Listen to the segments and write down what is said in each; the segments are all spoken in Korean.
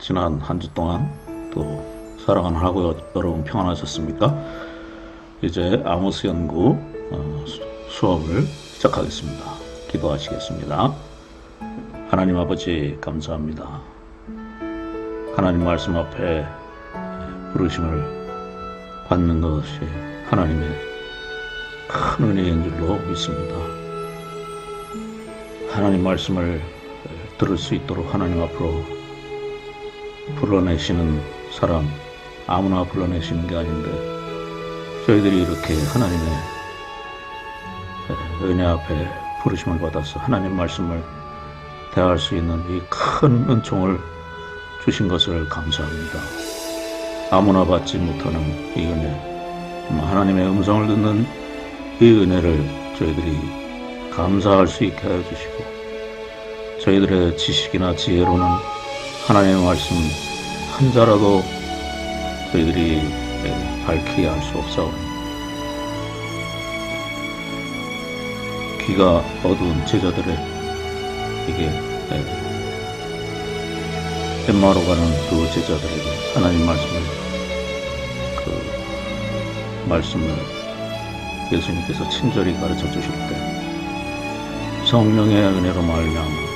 지난 한 주 동안 또 사랑하는 하고 여러분 평안하셨습니까? 이제 아모스 연구 수업을 시작하겠습니다. 기도하시겠습니다. 하나님 아버지 감사합니다. 하나님 말씀 앞에 부르심을 받는 것이 하나님의 큰 은혜인 줄로 믿습니다. 하나님 말씀을 들을 수 있도록 하나님 앞으로 불러내시는 사람 아무나 불러내시는 게 아닌데 저희들이 이렇게 하나님의 은혜 앞에 부르심을 받아서 하나님 말씀을 대할 수 있는 이 큰 은총을 주신 것을 감사합니다. 아무나 받지 못하는 이 은혜, 하나님의 음성을 듣는 이 은혜를 저희들이 감사할 수 있게 하여 주시고 저희들의 지식이나 지혜로는 하나님의 말씀 한 자라도 저희들이 밝히 알 수 없사오니 귀가 어두운 제자들에게 엠마오로 가는 두 제자들에게 하나님 말씀을 예수님께서 친절히 가르쳐 주실 때 성령의 은혜로 말미암아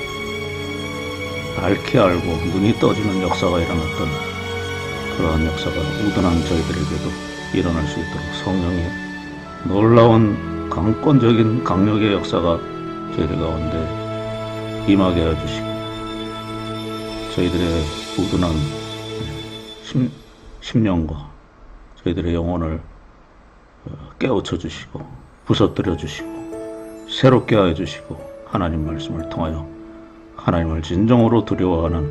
밝히 알고 눈이 떠지는 역사가 일어났던 그러한 역사가 우둔한 저희들에게도 일어날 수 있도록 성령의 놀라운 강권적인 강력의 역사가 저희들 가운데 임하게 하여 주시고 저희들의 우둔한 심령과 저희들의 영혼을 깨우쳐 주시고 부서뜨려 주시고 새롭게 하여 주시고 하나님 말씀을 통하여 하나님을 진정으로 두려워하는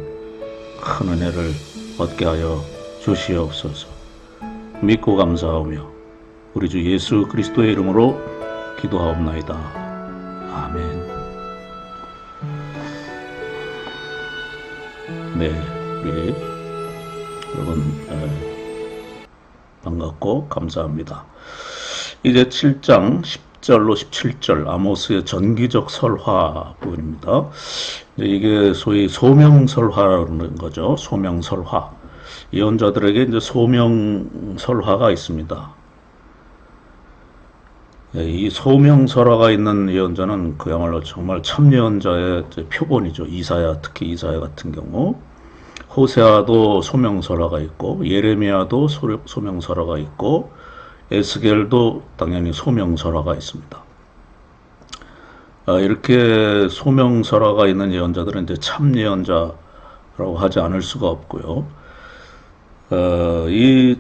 큰 은혜를 얻게 하여 주시옵소서. 믿고 감사하며 우리 주 예수 그리스도의 이름으로 기도하옵나이다. 아멘. 네, 우리 여러분 반갑고 감사합니다. 이제 7장 10절로 17절 아모스의 전기적 설화 부분입니다. 이게 소위 소명설화라는 거죠. 소명설화. 예언자들에게 이제 소명설화가 있습니다. 이 소명설화가 있는 예언자는 그야말로 정말 참예언자의 표본이죠. 이사야, 특히 이사야 같은 경우. 호세아도 소명설화가 있고 예레미야도 소명설화가 있고 에스겔도 당연히 소명설화가 있습니다. 이렇게 소명설화가 있는 예언자들은 이제 참예언자라고 하지 않을 수가 없고요. 이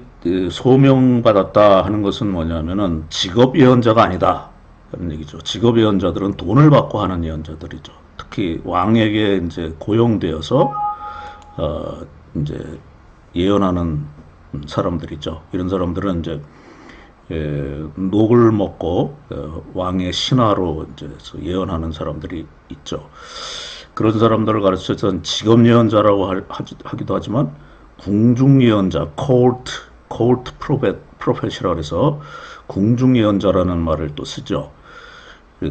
소명받았다 하는 것은 뭐냐면은 직업 예언자가 아니다 그런 얘기죠. 직업 예언자들은 돈을 받고 하는 예언자들이죠. 특히 왕에게 이제 고용되어서 이제 예언하는 사람들이죠. 이런 사람들은 이제 녹을 먹고 왕의 신하로 이제 예언하는 사람들이 있죠. 그런 사람들을 가르쳐서 직업 예언자라고 하기도 하지만 궁중 예언자, court prophet이라고 해서 궁중 예언자라는 말을 또 쓰죠.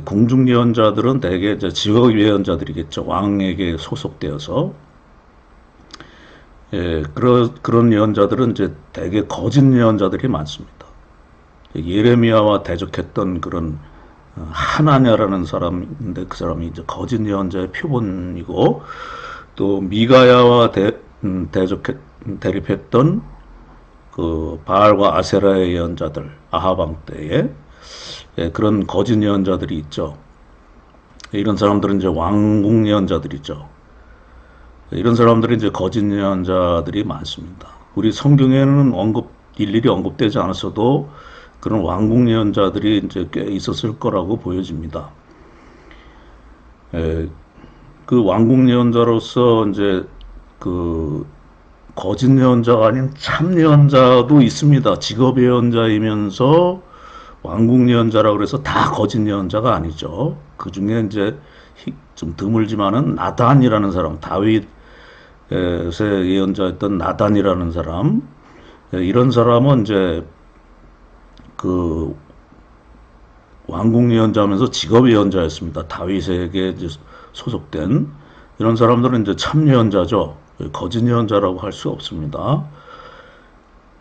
궁중 예언자들은 대개 이제 직업 예언자들이겠죠. 왕에게 소속되어서. 그런 예언자들은 이제 대개 거짓 예언자들이 많습니다. 예레미야와 대적했던 그런 하나냐라는 사람인데 그 사람이 이제 거짓 예언자의 표본이고 또 미가야와 대립했던 그 바알과 아세라의 예언자들 아하방 때에 그런 거짓 예언자들이 있죠. 이런 사람들은 이제 왕궁 예언자들이죠. 이런 사람들이 이제 거짓 예언자들이 많습니다. 우리 성경에는 일일이 언급되지 않았어도 그런 왕궁 예언자들이 이제 꽤 있었을 거라고 보여집니다. 그 왕궁 예언자로서 이제 그 거짓 예언자가 아닌 참 예언자도 있습니다. 직업 예언자이면서 왕궁 예언자라고 그래서 다 거짓 예언자가 아니죠. 그 중에 이제 좀 드물지만은 나단이라는 사람, 다윗의 예언자였던 나단이라는 사람, 이런 사람은 이제 그 왕궁 예언자면서 직업 예언자였습니다. 다윗에게 이제 소속된 이런 사람들은 이제 참 예언자죠. 거짓 예언자라고 할 수 없습니다.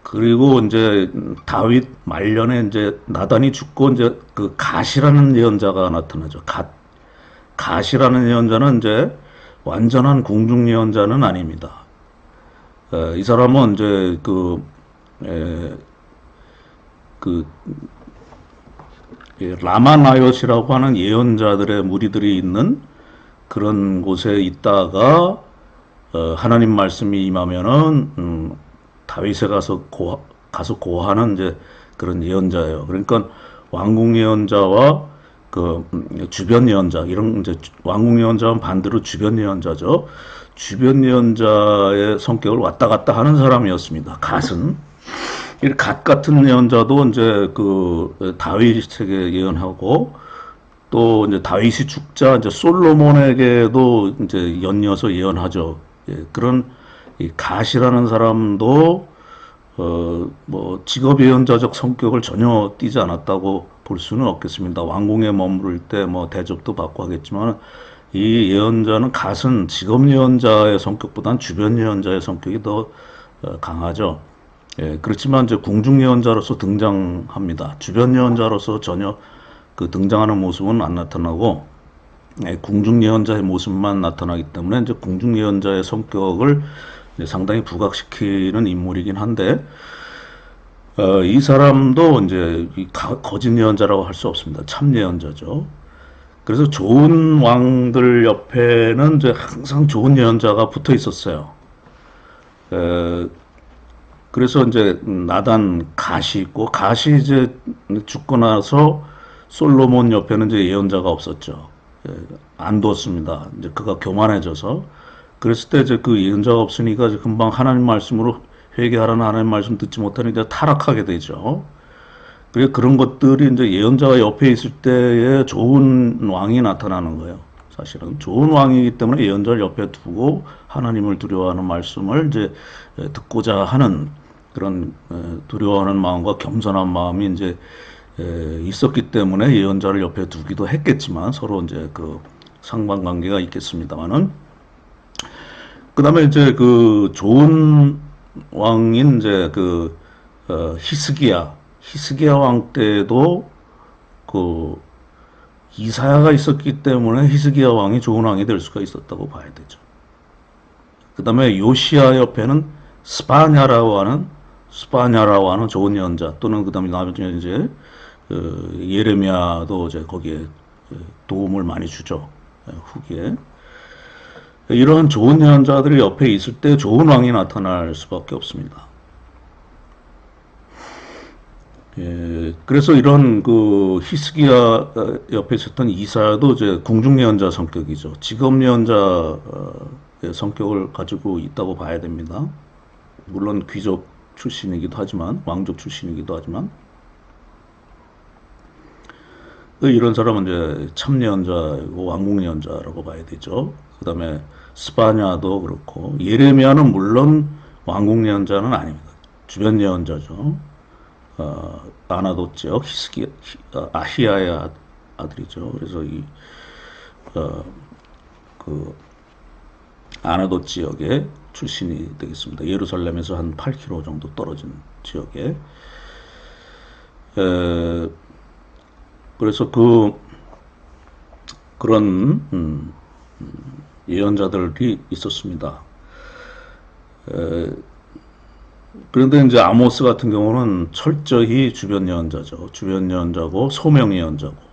그리고 이제 다윗 말년에 이제 나단이 죽고 이제 그 갓이라는 예언자가 나타나죠. 갓이라는 예언자는 이제 완전한 궁중 예언자는 아닙니다. 이 사람은 이제 에, 그 라마나요시라고 하는 예언자들의 무리들이 있는 그런 곳에 있다가 하나님 말씀이 임하면은 다윗에 가서 고하는 이제 그런 예언자예요. 그러니까 왕궁 예언자와 그 주변 예언자 이런 이제 왕궁 예언자는 반대로 주변 예언자죠. 주변 예언자의 성격을 왔다 갔다 하는 사람이었습니다. 갓은 갓 같은 예언자도 이제 그 다윗에게 예언하고 또 이제 다윗이 죽자 이제 솔로몬에게도 이제 연이어서 예언하죠. 예, 그런 이 갓이라는 사람도 뭐 직업 예언자적 성격을 전혀 띠지 않았다고 볼 수는 없겠습니다. 왕궁에 머무를 때 뭐 대접도 받고 하겠지만 이 예언자는 갓은 직업 예언자의 성격보다는 주변 예언자의 성격이 더 강하죠. 예, 그렇지만 이제 궁중 예언자로서 등장합니다. 주변 예언자로서 전혀 그 등장하는 모습은 안 나타나고 궁중 예언자의 모습만 나타나기 때문에 이제 궁중 예언자의 성격을 상당히 부각시키는 인물이긴 한데 이 사람도 이제 거짓 예언자라고 할 수 없습니다. 참 예언자죠. 그래서 좋은 왕들 옆에는 이제 항상 좋은 예언자가 붙어 있었어요. 그래서 이제 나단 갓이 있고 갓이 이제 죽고 나서 솔로몬 옆에는 이제 예언자가 없었죠. 안 뒀습니다. 이제 그가 교만해져서 그랬을 때 이제 그 예언자가 없으니까 금방 하나님 말씀으로 회개하라는 하나님 말씀 듣지 못하니 이제 타락하게 되죠. 그래 그런 것들이 이제 예언자가 옆에 있을 때에 좋은 왕이 나타나는 거예요. 사실은 좋은 왕이기 때문에 예언자를 옆에 두고 하나님을 두려워하는 말씀을 이제 듣고자 하는 그런 두려워하는 마음과 겸손한 마음이 이제 있었기 때문에 예언자를 옆에 두기도 했겠지만 서로 이제 그 상관관계가 있겠습니다만은 그 다음에 이제 그 좋은 왕인 이제 그 히스기야 왕 때도 그 이사야가 있었기 때문에 히스기야 왕이 좋은 왕이 될 수가 있었다고 봐야 되죠. 그 다음에 요시야 옆에는 스파냐라고 하는 좋은 예언자 또는 그 다음에 나중에 이제 예레미야도 이제 거기에 도움을 많이 주죠. 후기에. 이런 좋은 예언자들이 옆에 있을 때 좋은 왕이 나타날 수밖에 없습니다. 예, 그래서 이런 그 히스기야 옆에 있었던 이사야도 이제 궁중 예언자 성격이죠. 직업 예언자의 성격을 가지고 있다고 봐야 됩니다. 물론 귀족 출신이기도 하지만 왕족 출신이기도 하지만 이런 사람은 이제 참 예언자고 왕궁 예언자라고 봐야 되죠. 그 다음에 스파냐도 그렇고 예레미야는 물론 왕궁 예언자는 아닙니다. 주변 예언자죠. 아나도 지역 아히야의 아들이죠. 그래서 그 아나도 지역의 출신이 되겠습니다. 예루살렘에서 한 8km 정도 떨어진 지역에. 그래서 그런 예언자들이 있었습니다. 그런데 이제 아모스 같은 경우는 철저히 주변 예언자죠. 주변 예언자고 소명 예언자고.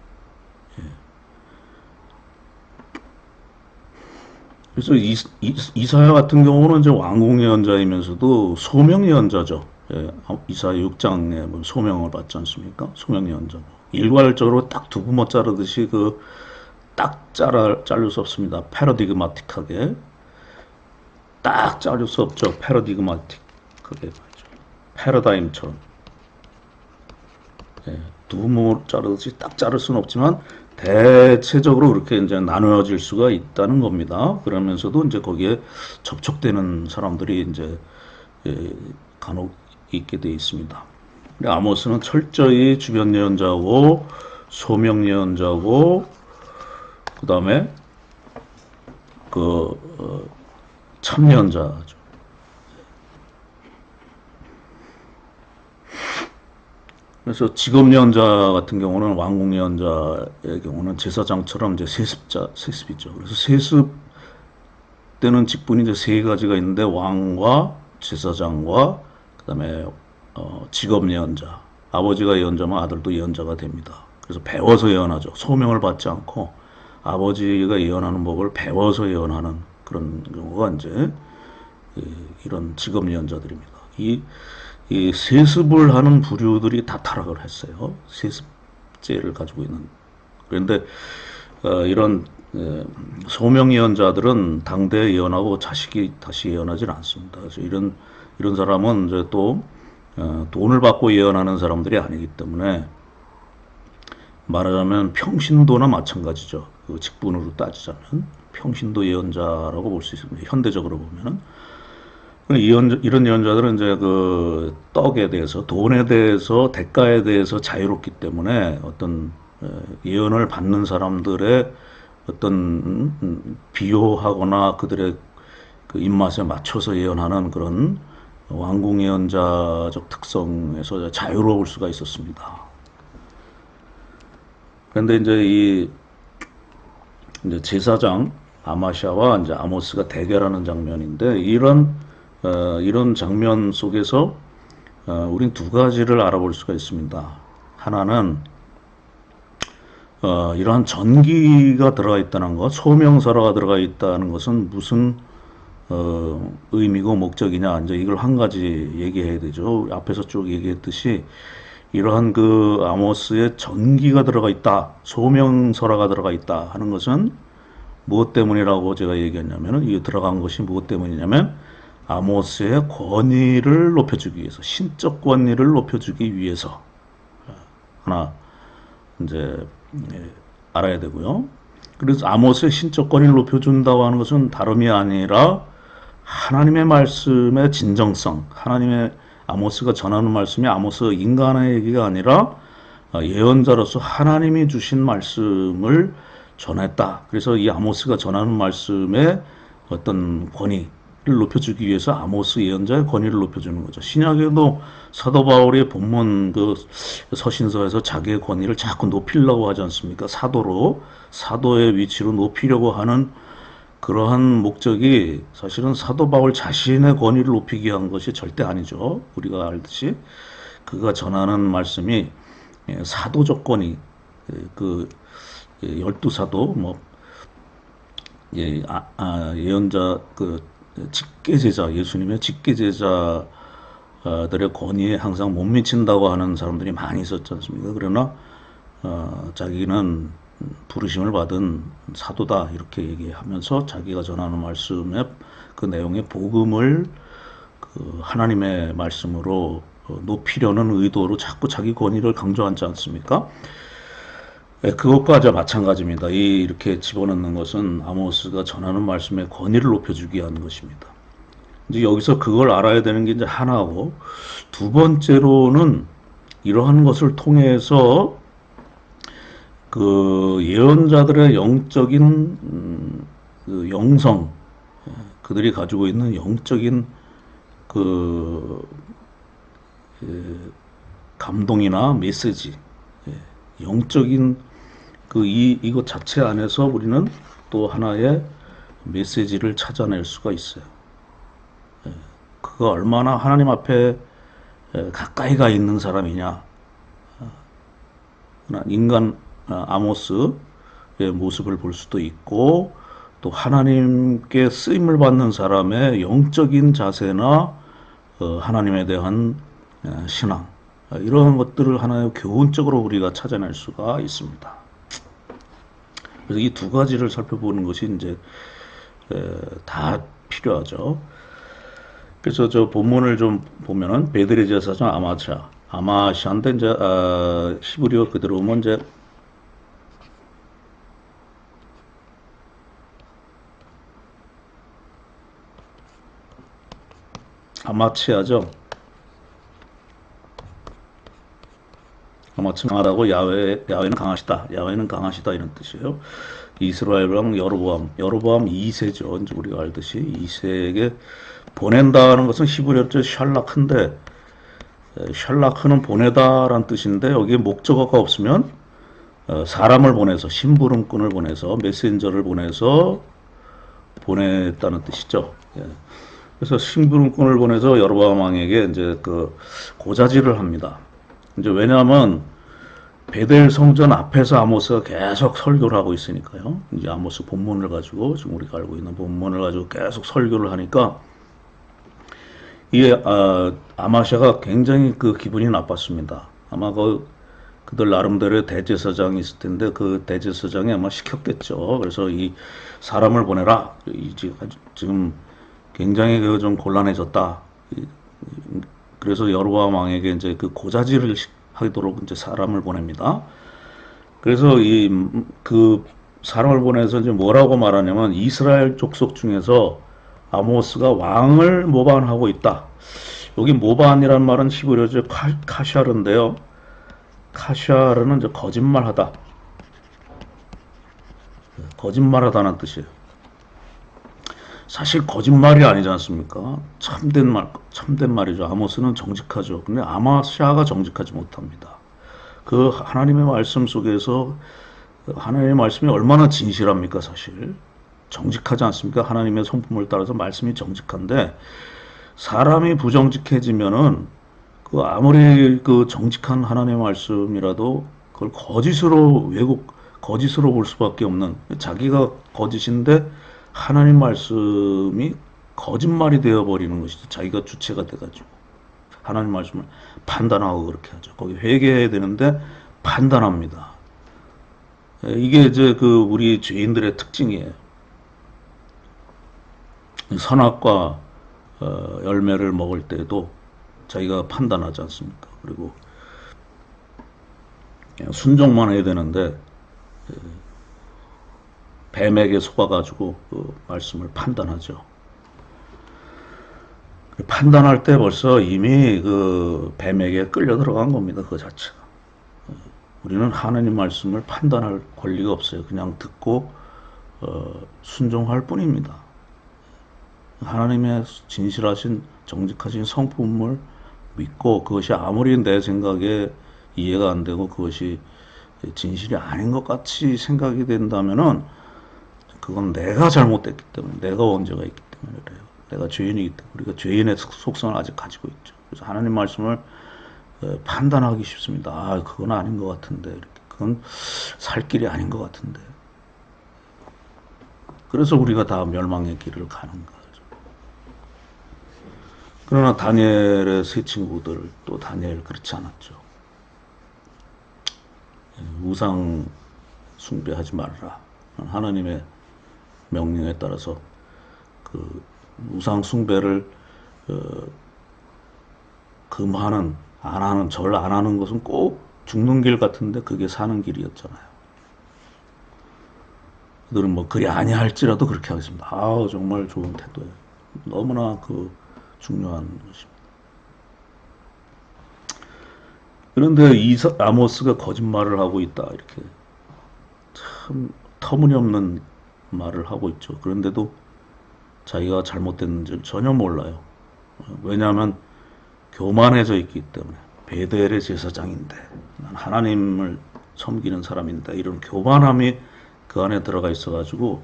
그래서 이사야 같은 경우는 이제 왕궁 예언자이면서도 소명 예언자죠. 이사야 6장에 소명을 받지 않습니까? 소명 예언자고. 일괄적으로 딱 두부모 자르듯이 딱 자를 수 없습니다. 패러디그마틱하게. 딱 자를 수 없죠. 패러디그마틱하게. 패러다임처럼. 두부모 자르듯이 딱 자를 수는 없지만 대체적으로 그렇게 이제 나누어질 수가 있다는 겁니다. 그러면서도 이제 거기에 접촉되는 사람들이 이제 간혹 있게 되어 있습니다. 아모스는 철저히 주변 예언자고 소명 예언자고 그 다음에 참여연자죠. 그래서 직업예언자 같은 경우는 왕궁예언자의 경우는 제사장처럼 이제 세습이죠. 그래서 세습 때는 직분이 이제 세 가지가 있는데 왕과 제사장과 그다음에 직업 예언자. 아버지가 예언자면 아들도 예언자가 됩니다. 그래서 배워서 예언하죠. 소명을 받지 않고 아버지가 예언하는 법을 배워서 예언하는 그런 경우가 이제 이런 직업 예언자들입니다. 이 세습을 하는 부류들이 다 타락을 했어요. 세습죄를 가지고 있는. 그런데 이런 소명 예언자들은 당대 예언하고 자식이 다시 예언하지는 않습니다. 그래서 이런 사람은 이제 또 돈을 받고 예언하는 사람들이 아니기 때문에 말하자면 평신도나 마찬가지죠. 그 직분으로 따지자면 평신도 예언자라고 볼 수 있습니다. 현대적으로 보면은 이런 예언자들은 이제 그 떡에 대해서, 돈에 대해서, 대가에 대해서 자유롭기 때문에 어떤 예언을 받는 사람들의 어떤 비호하거나 그들의 그 입맛에 맞춰서 예언하는 그런 왕궁 예언자적 특성에서 자유로울 수가 있었습니다. 그런데 이제 제사장 아마샤와 이제 아모스가 대결하는 장면인데 이런 장면 속에서 우린 두 가지를 알아볼 수가 있습니다. 하나는 이러한 전기가 들어가 있다는 것, 소명서라가 들어가 있다는 것은 무슨 의미고 목적이냐, 이제 이걸 한 가지 얘기해야 되죠. 앞에서 쭉 얘기했듯이 이러한 그 아모스의 전기가 들어가 있다, 소명서라가 들어가 있다 하는 것은 무엇 때문이라고 제가 얘기했냐면은 이게 들어간 것이 무엇 때문이냐면 아모스의 권위를 높여주기 위해서, 신적 권위를 높여주기 위해서 하나 이제 알아야 되고요. 그래서 아모스의 신적 권위를 높여준다고 하는 것은 다름이 아니라 하나님의 말씀의 진정성, 하나님의 아모스가 전하는 말씀이 아모스 인간의 얘기가 아니라 예언자로서 하나님이 주신 말씀을 전했다. 그래서 이 아모스가 전하는 말씀의 어떤 권위를 높여주기 위해서 아모스 예언자의 권위를 높여주는 거죠. 신약에도 사도 바울이 본문 그 서신서에서 자기의 권위를 자꾸 높이려고 하지 않습니까? 사도의 위치로 높이려고 하는 그러한 목적이 사실은 사도 바울 자신의 권위를 높이기 위한 것이 절대 아니죠. 우리가 알듯이 그가 전하는 말씀이 사도적 권위, 그 12사도 예언자 그 직계제자, 예수님의 직계제자들의 권위에 항상 못 미친다고 하는 사람들이 많이 있었지 않습니까? 그러나 자기는 부르심을 받은 사도다 이렇게 얘기하면서 자기가 전하는 말씀의 그 내용의 복음을 그 하나님의 말씀으로 높이려는 의도로 자꾸 자기 권위를 강조하지 않습니까? 그것과 마찬가지입니다. 이렇게 집어넣는 것은 아모스가 전하는 말씀의 권위를 높여주기 위한 것입니다. 이제 여기서 그걸 알아야 되는 게 이제 하나고, 두 번째로는 이러한 것을 통해서 그 예언자들의 영적인 그 영성, 그들이 가지고 있는 영적인 그 감동이나 메시지, 영적인 이것 자체 안에서 우리는 또 하나의 메시지를 찾아낼 수가 있어요. 그가 얼마나 하나님 앞에 가까이 가 있는 사람이냐. 인간 아모스의 모습을 볼 수도 있고, 또 하나님께 쓰임을 받는 사람의 영적인 자세나 하나님에 대한 신앙, 이런 것들을 하나의 교훈적으로 우리가 찾아낼 수가 있습니다. 그래서 이 두 가지를 살펴보는 것이 이제 다 필요하죠. 그래서 저 본문을 좀 보면은 베드레 제사장 아마샤인데 이제 히브리어 그대로 오면 이제 아마치아죠. 아마 강하다고 야훼는 강하시다. 야훼는 강하시다 이런 뜻이에요. 이스라엘 왕 여로보암 2세죠. 이제 우리가 알듯이 2세에게 보낸다는 것은 히브리어로 샬라크인데 샬라크는 보내다란 뜻인데 여기에 목적어가 없으면 사람을 보내서 심부름꾼을 보내서 메신저를 보내서 보냈다는 뜻이죠. 예. 그래서 심부름꾼을 보내서 여로보암 왕에게 이제 그 고자질을 합니다. 이제 왜냐하면 베델 성전 앞에서 아모스가 계속 설교를 하고 있으니까요. 이제 아모스 본문을 가지고 지금 우리가 알고 있는 본문을 가지고 계속 설교를 하니까 이게 아마샤가 굉장히 그 기분이 나빴습니다. 아마 그들 나름대로의 대제사장이 있을 텐데 그 대제사장이 아마 시켰겠죠. 그래서 이 사람을 보내라. 지금 굉장히 좀 곤란해졌다. 그래서 여로보암 왕에게 이제 그 고자질을 하도록 이제 사람을 보냅니다. 그래서 그 사람을 보내서 이제 뭐라고 말하냐면 이스라엘 족속 중에서 아모스가 왕을 모반하고 있다. 여기 모반이란 말은 히브리어죠 카샤르인데요. 카샤르는 이제 거짓말하다. 거짓말하다는 뜻이에요. 사실 거짓말이 아니지 않습니까? 참된 말이죠. 아모스는 정직하죠. 근데 아마샤가 정직하지 못합니다. 그 하나님의 말씀 속에서 하나님의 말씀이 얼마나 진실합니까, 사실. 정직하지 않습니까? 하나님의 성품을 따라서 말씀이 정직한데 사람이 부정직해지면은 그 아무리 그 정직한 하나님의 말씀이라도 그걸 거짓으로 볼 수밖에 없는 자기가 거짓인데 하나님 말씀이 거짓말이 되어버리는 것이죠. 자기가 주체가 돼가지고 하나님 말씀을 판단하고 그렇게 하죠. 거기 회개해야 되는데 판단합니다. 이게 이제 그 우리 죄인들의 특징이에요. 선악과 열매를 먹을 때도 자기가 판단하지 않습니까? 그리고 순종만 해야 되는데 뱀에게 속아가지고 그 말씀을 판단하죠. 판단할 때 벌써 이미 그 뱀에게 끌려 들어간 겁니다. 그 자체가. 우리는 하나님 말씀을 판단할 권리가 없어요. 그냥 듣고 순종할 뿐입니다. 하나님의 진실하신 정직하신 성품을 믿고 그것이 아무리 내 생각에 이해가 안 되고 그것이 진실이 아닌 것 같이 생각이 된다면은 그건 내가 잘못됐기 때문에 내가 원죄가 있기 때문에 그래요. 내가 죄인이기 때문에 우리가 죄인의 속성을 아직 가지고 있죠. 그래서 하나님 말씀을 판단하기 쉽습니다. 아, 그건 아닌 것 같은데 이렇게. 그건 살 길이 아닌 것 같은데. 그래서 우리가 다 멸망의 길을 가는 거죠. 그러나 다니엘의 세 친구들 또 다니엘 그렇지 않았죠. 우상 숭배하지 말라. 하나님의 명령에 따라서 그 우상 숭배를 금하는 안 하는 절 안 하는 것은 꼭 죽는 길 같은데 그게 사는 길이었잖아요. 그들은 뭐 그리 아니할지라도 그렇게 하겠습니다. 아우 정말 좋은 태도예요. 너무나 그 중요한 것입니다. 그런데 아모스가 거짓말을 하고 있다 이렇게 참 터무니없는 말을 하고 있죠. 그런데도 자기가 잘못됐는지를 전혀 몰라요. 왜냐하면 교만해져 있기 때문에 베델의 제사장인데 난 하나님을 섬기는 사람인데 이런 교만함이 그 안에 들어가 있어가지고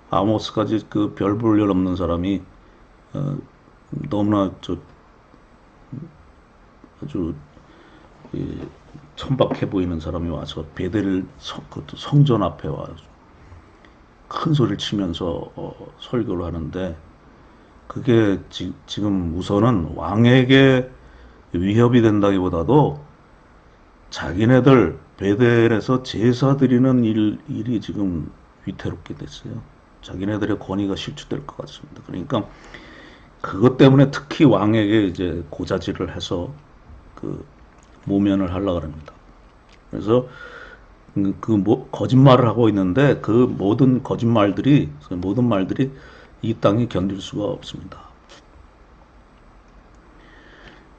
아모스까지 그 별 볼 일 없는 사람이 너무나 아주 천박해 보이는 사람이 와서 베델 그것도 성전 앞에 와서 큰 소리를 치면서 설교를 하는데 그게 지금 우선은 왕에게 위협이 된다기보다도 자기네들 베델에서 제사 드리는 일이 지금 위태롭게 됐어요. 자기네들의 권위가 실추될 것 같습니다. 그러니까 그것 때문에 특히 왕에게 이제 고자질을 해서 그 모면을 하려고 합니다. 그래서 거짓말을 하고 있는데 그 모든 말들이 이 땅이 견딜 수가 없습니다.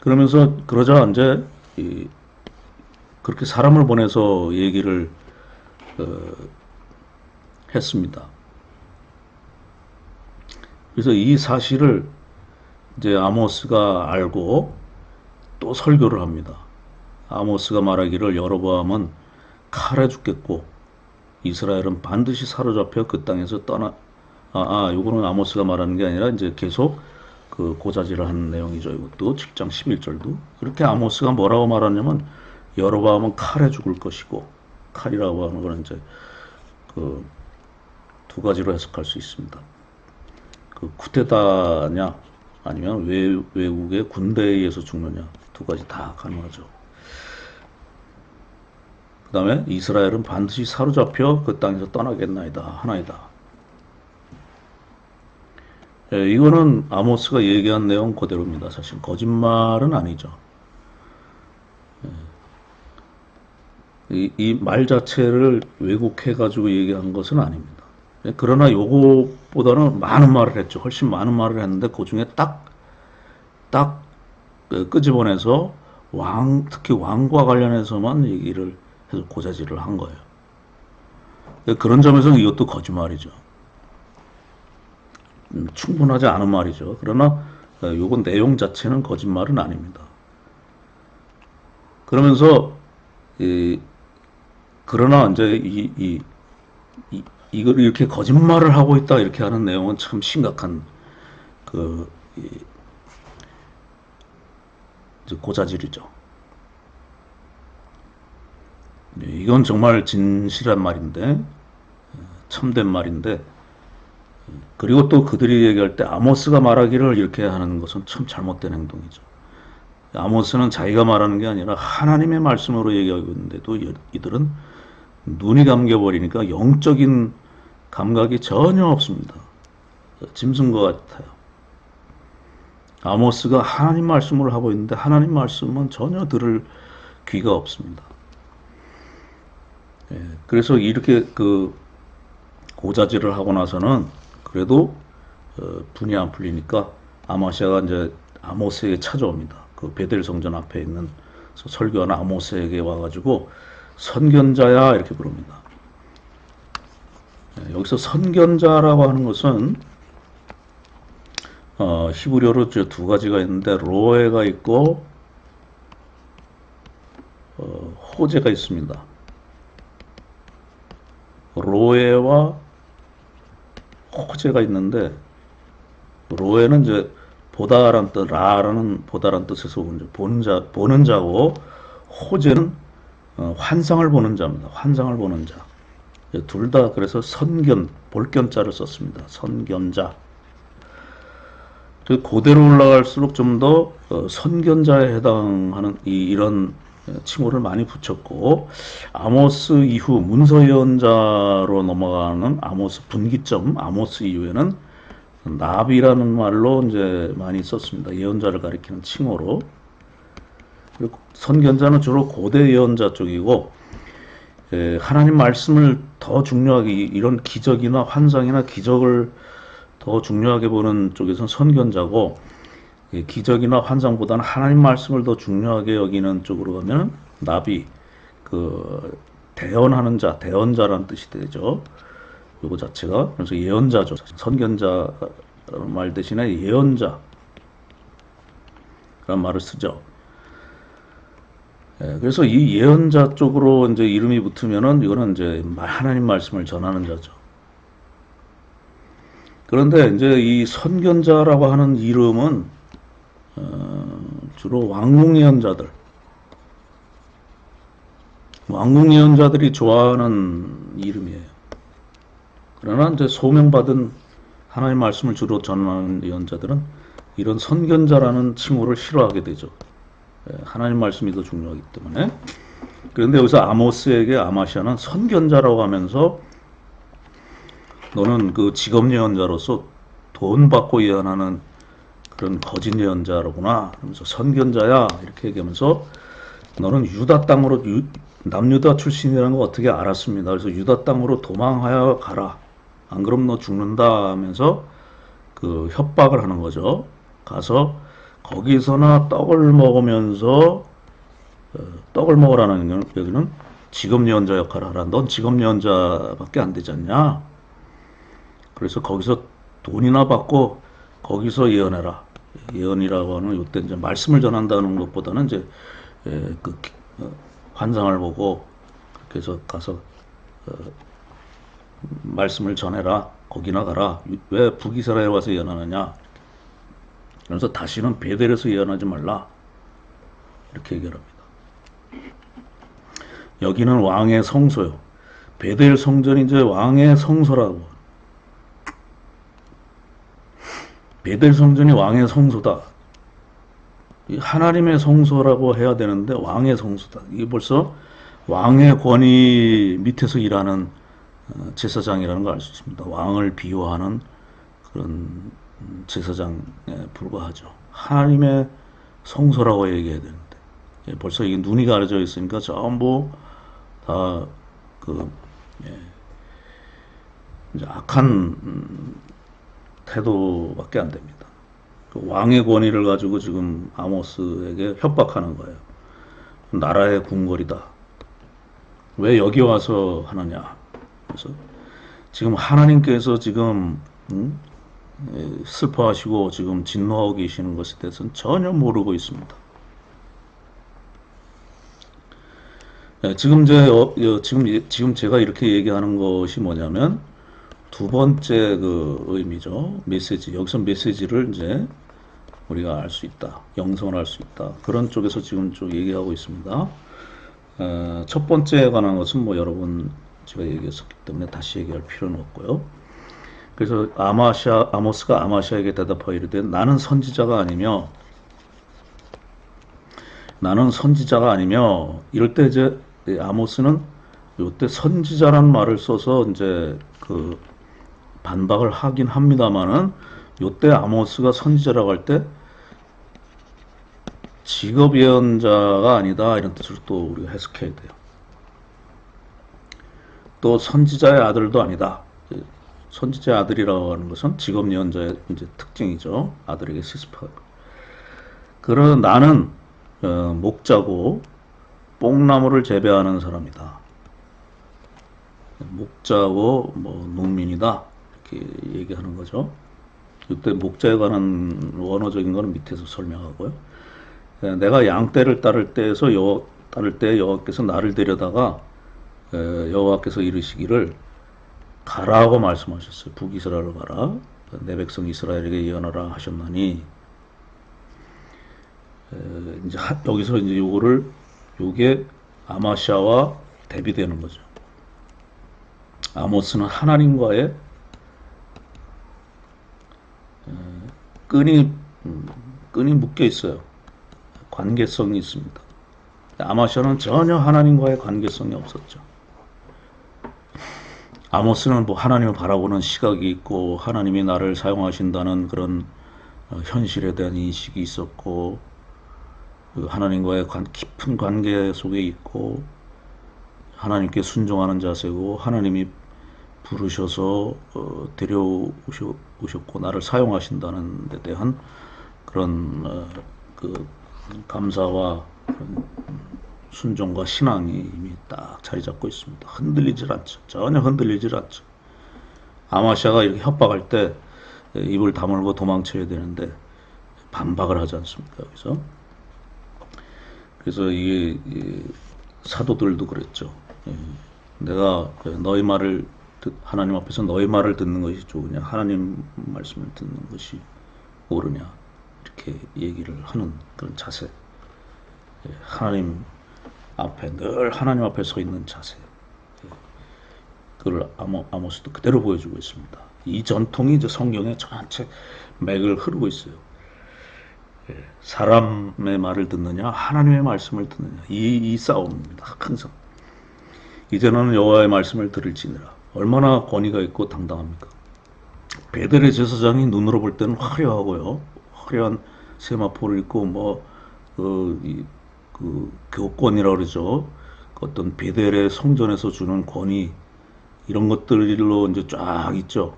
그러자 이제 그렇게 사람을 보내서 얘기를 했습니다. 그래서 이 사실을 이제 아모스가 알고 또 설교를 합니다. 아모스가 말하기를 여로보암은 칼에 죽겠고 이스라엘은 반드시 사로잡혀 그 땅에서 요거는 아모스가 말하는 게 아니라 이제 계속 그 고자질을 하는 내용이죠. 이것도 7장 11절도. 그렇게 아모스가 뭐라고 말하냐면 여로보암은 칼에 죽을 것이고, 칼이라고 하는 거는 이제 그 두 가지로 해석할 수 있습니다. 그 쿠데타냐 아니면 외국의 군대에 의해서 죽느냐, 두 가지 다 가능하죠. 그 다음에 이스라엘은 반드시 사로잡혀 그 땅에서 떠나겠나이다 하나이다. 이거는 아모스가 얘기한 내용 그대로입니다. 사실 거짓말은 아니죠. 이 말 자체를 왜곡해가지고 얘기한 것은 아닙니다. 그러나 요거보다는 많은 말을 했죠. 훨씬 많은 말을 했는데 그 중에 딱 끄집어내서 특히 왕과 관련해서만 얘기를 해서 고자질을 한 거예요. 그런 점에서 이것도 거짓말이죠. 충분하지 않은 말이죠. 그러나 요건 내용 자체는 거짓말은 아닙니다. 그러면서 그러나 이제 이걸 이렇게 거짓말을 하고 있다 이렇게 하는 내용은 참 심각한 고자질이죠. 이건 정말 진실한 말인데, 참된 말인데, 그리고 또 그들이 얘기할 때 아모스가 말하기를 이렇게 하는 것은 참 잘못된 행동이죠. 아모스는 자기가 말하는 게 아니라 하나님의 말씀으로 얘기하고 있는데도 이들은 눈이 감겨버리니까 영적인 감각이 전혀 없습니다. 짐승과 같아요. 아모스가 하나님 말씀을 하고 있는데 하나님 말씀은 전혀 들을 귀가 없습니다. 그래서 이렇게 고자질을 하고 나서는 그래도 분이 안 풀리니까 아마시아가 이제 아모스에게 찾아옵니다. 그 베델 성전 앞에 있는 설교하는 아모스에게 와가지고 선견자야 이렇게 부릅니다. 여기서 선견자라고 하는 것은 히브리어로 두 가지가 있는데 로에가 있고 호제가 있습니다. 로에와 호제가 있는데 로에는 이제 보다란 뜻, 라라는 보다란 뜻에서 보는 자고 호제는 환상을 보는 자입니다. 환상을 보는 자. 둘 다 그래서 볼견자를 썼습니다. 선견자. 고대로 올라갈수록 좀 더 선견자에 해당하는 이런 칭호를 많이 붙였고, 아모스 이후 문서 예언자로 넘어가는 아모스 분기점, 아모스 이후에는 나비라는 말로 이제 많이 썼습니다. 예언자를 가리키는 칭호로. 그리고 선견자는 주로 고대 예언자 쪽이고, 하나님 말씀을 더 중요하게, 이런 기적이나 환상이나 기적을 더 중요하게 보는 쪽에서는 선견자고, 기적이나 환상보다는 하나님 말씀을 더 중요하게 여기는 쪽으로 가면 나비, 대언하는 자, 대언자라는 뜻이 되죠. 요거 자체가. 그래서 예언자죠. 선견자 말 대신에 예언자 라는 말을 쓰죠. 그래서 이 예언자 쪽으로 이제 이름이 붙으면은 이거는 이제 하나님 말씀을 전하는 자죠. 그런데 이제 이 선견자라고 하는 이름은 주로 왕궁 예언자들이 좋아하는 이름이에요. 그러나 이제 소명받은 하나님 말씀을 주로 전하는 예언자들은 이런 선견자라는 칭호를 싫어하게 되죠. 하나님 말씀이 더 중요하기 때문에. 그런데 여기서 아모스에게 아마시아는 선견자라고 하면서 너는 그 직업 예언자로서 돈 받고 예언하는 그런 거짓 예언자로구나 하면서 선견자야 이렇게 얘기하면서 너는 유다 땅으로 남유다 출신이라는 거 어떻게 알았습니다. 그래서 유다 땅으로 도망하여 가라. 안 그럼 너 죽는다 하면서 그 협박을 하는 거죠. 가서 거기서나 떡을 먹으면서 떡을 먹으라는 건 여기는 직업 예언자 역할을 하라. 넌 직업 예언자밖에 안 되지 않냐? 그래서 거기서 돈이나 받고 거기서 예언해라. 예언이라고 하는 요때 이제 말씀을 전한다는 것보다는 이제 그 환상을 보고 그렇게 해서 가서 말씀을 전해라. 거기나 가라. 왜 북이스라엘 와서 예언하느냐? 그래서 다시는 베델에서 예언하지 말라. 이렇게 얘기를 합니다. 여기는 왕의 성소요. 베델 성전이 이제 왕의 성소라고. 베델 성전이 왕의 성소다. 하나님의 성소라고 해야 되는데 왕의 성소다. 이게 벌써 왕의 권위 밑에서 일하는 제사장이라는 걸 알 수 있습니다. 왕을 비유하는 그런 제사장에 불과하죠. 하나님의 성소라고 얘기해야 되는데 벌써 이게 눈이 가려져 있으니까 전부 다 이제 악한 태도밖에 안 됩니다. 그 왕의 권위를 가지고 지금 아모스에게 협박하는 거예요. 나라의 궁궐이다. 왜 여기 와서 하느냐? 그래서 지금 하나님께서 지금 슬퍼하시고 지금 진노하고 계시는 것에 대해서는 전혀 모르고 있습니다. 지금 제가 이렇게 얘기하는 것이 뭐냐면 두 번째 그 의미죠. 메시지. 여기서 메시지를 이제 우리가 알 수 있다. 영성을 알 수 있다. 그런 쪽에서 지금 좀 얘기하고 있습니다. 첫 번째에 관한 것은 뭐 여러 번 제가 얘기했었기 때문에 다시 얘기할 필요는 없고요. 그래서 아모스가 아마시아에게 대답하여 이르되 나는 선지자가 아니며 이럴 때 이제 아모스는 이때 선지자란 말을 써서 이제 그 반박을 하긴 합니다만은 이때 아모스가 선지자라고 할 때 직업 예언자가 아니다 이런 뜻으로 또 우리가 해석해야 돼요. 또 선지자의 아들도 아니다. 선지자의 아들이라고 하는 것은 직업 예언자의 이제 특징이죠. 아들에게 시습하고. 그러나 나는 목자고 뽕나무를 재배하는 사람이다. 목자고 뭐 농민이다 이렇게 얘기하는 거죠. 이때 목자에 관한 원어적인 거는 밑에서 설명하고요. 내가 양떼를 따를 때에서 따를 때 여호와께서 나를 데려다가 여호와께서 이르시기를 가라고 말씀하셨어요. 북이스라엘로 가라. 내 백성 이스라엘에게 예언하라 하셨나니 이제 여기서 이제 요게 아마시아와 대비되는 거죠. 아모스는 하나님과의 끈이 묶여 있어요. 관계성이 있습니다. 아마시아는 전혀 하나님과의 관계성이 없었죠. 아모스는 뭐 하나님을 바라보는 시각이 있고 하나님이 나를 사용하신다는 그런 현실에 대한 인식이 있었고 하나님과의 깊은 관계 속에 있고 하나님께 순종하는 자세고 하나님이 부르셔서 데려오셨고 나를 사용하신다는 데 대한 그런 그 감사와 순종과 신앙이 이미 딱 자리 잡고 있습니다. 흔들리질 않죠. 전혀 흔들리질 않죠. 아마시아가 이렇게 협박할 때 입을 다물고 도망쳐야 되는데 반박을 하지 않습니까? 여기서. 그래서 이게 사도들도 그랬죠. 내가 너희 말을 하나님 앞에서 너희 말을 듣는 것이 좋으냐 하나님 말씀을 듣는 것이 옳으냐 이렇게 얘기를 하는 그런 자세. 하나님 앞에 늘 하나님 앞에 서 있는 자세. 그걸 아모스도 그대로 보여주고 있습니다. 이 전통이 이제 성경에 전체 맥을 흐르고 있어요. 사람의 말을 듣느냐 하나님의 말씀을 듣느냐 이 싸움입니다. 항상 이제는 여호와의 말씀을 들을지니라. 얼마나 권위가 있고 당당합니까? 베델의 제사장이 눈으로 볼 때는 화려하고요. 화려한 세마포를 입고 그 교권이라고 그러죠. 어떤 베델의 성전에서 주는 권위 이런 것들로 이제 쫙 있죠.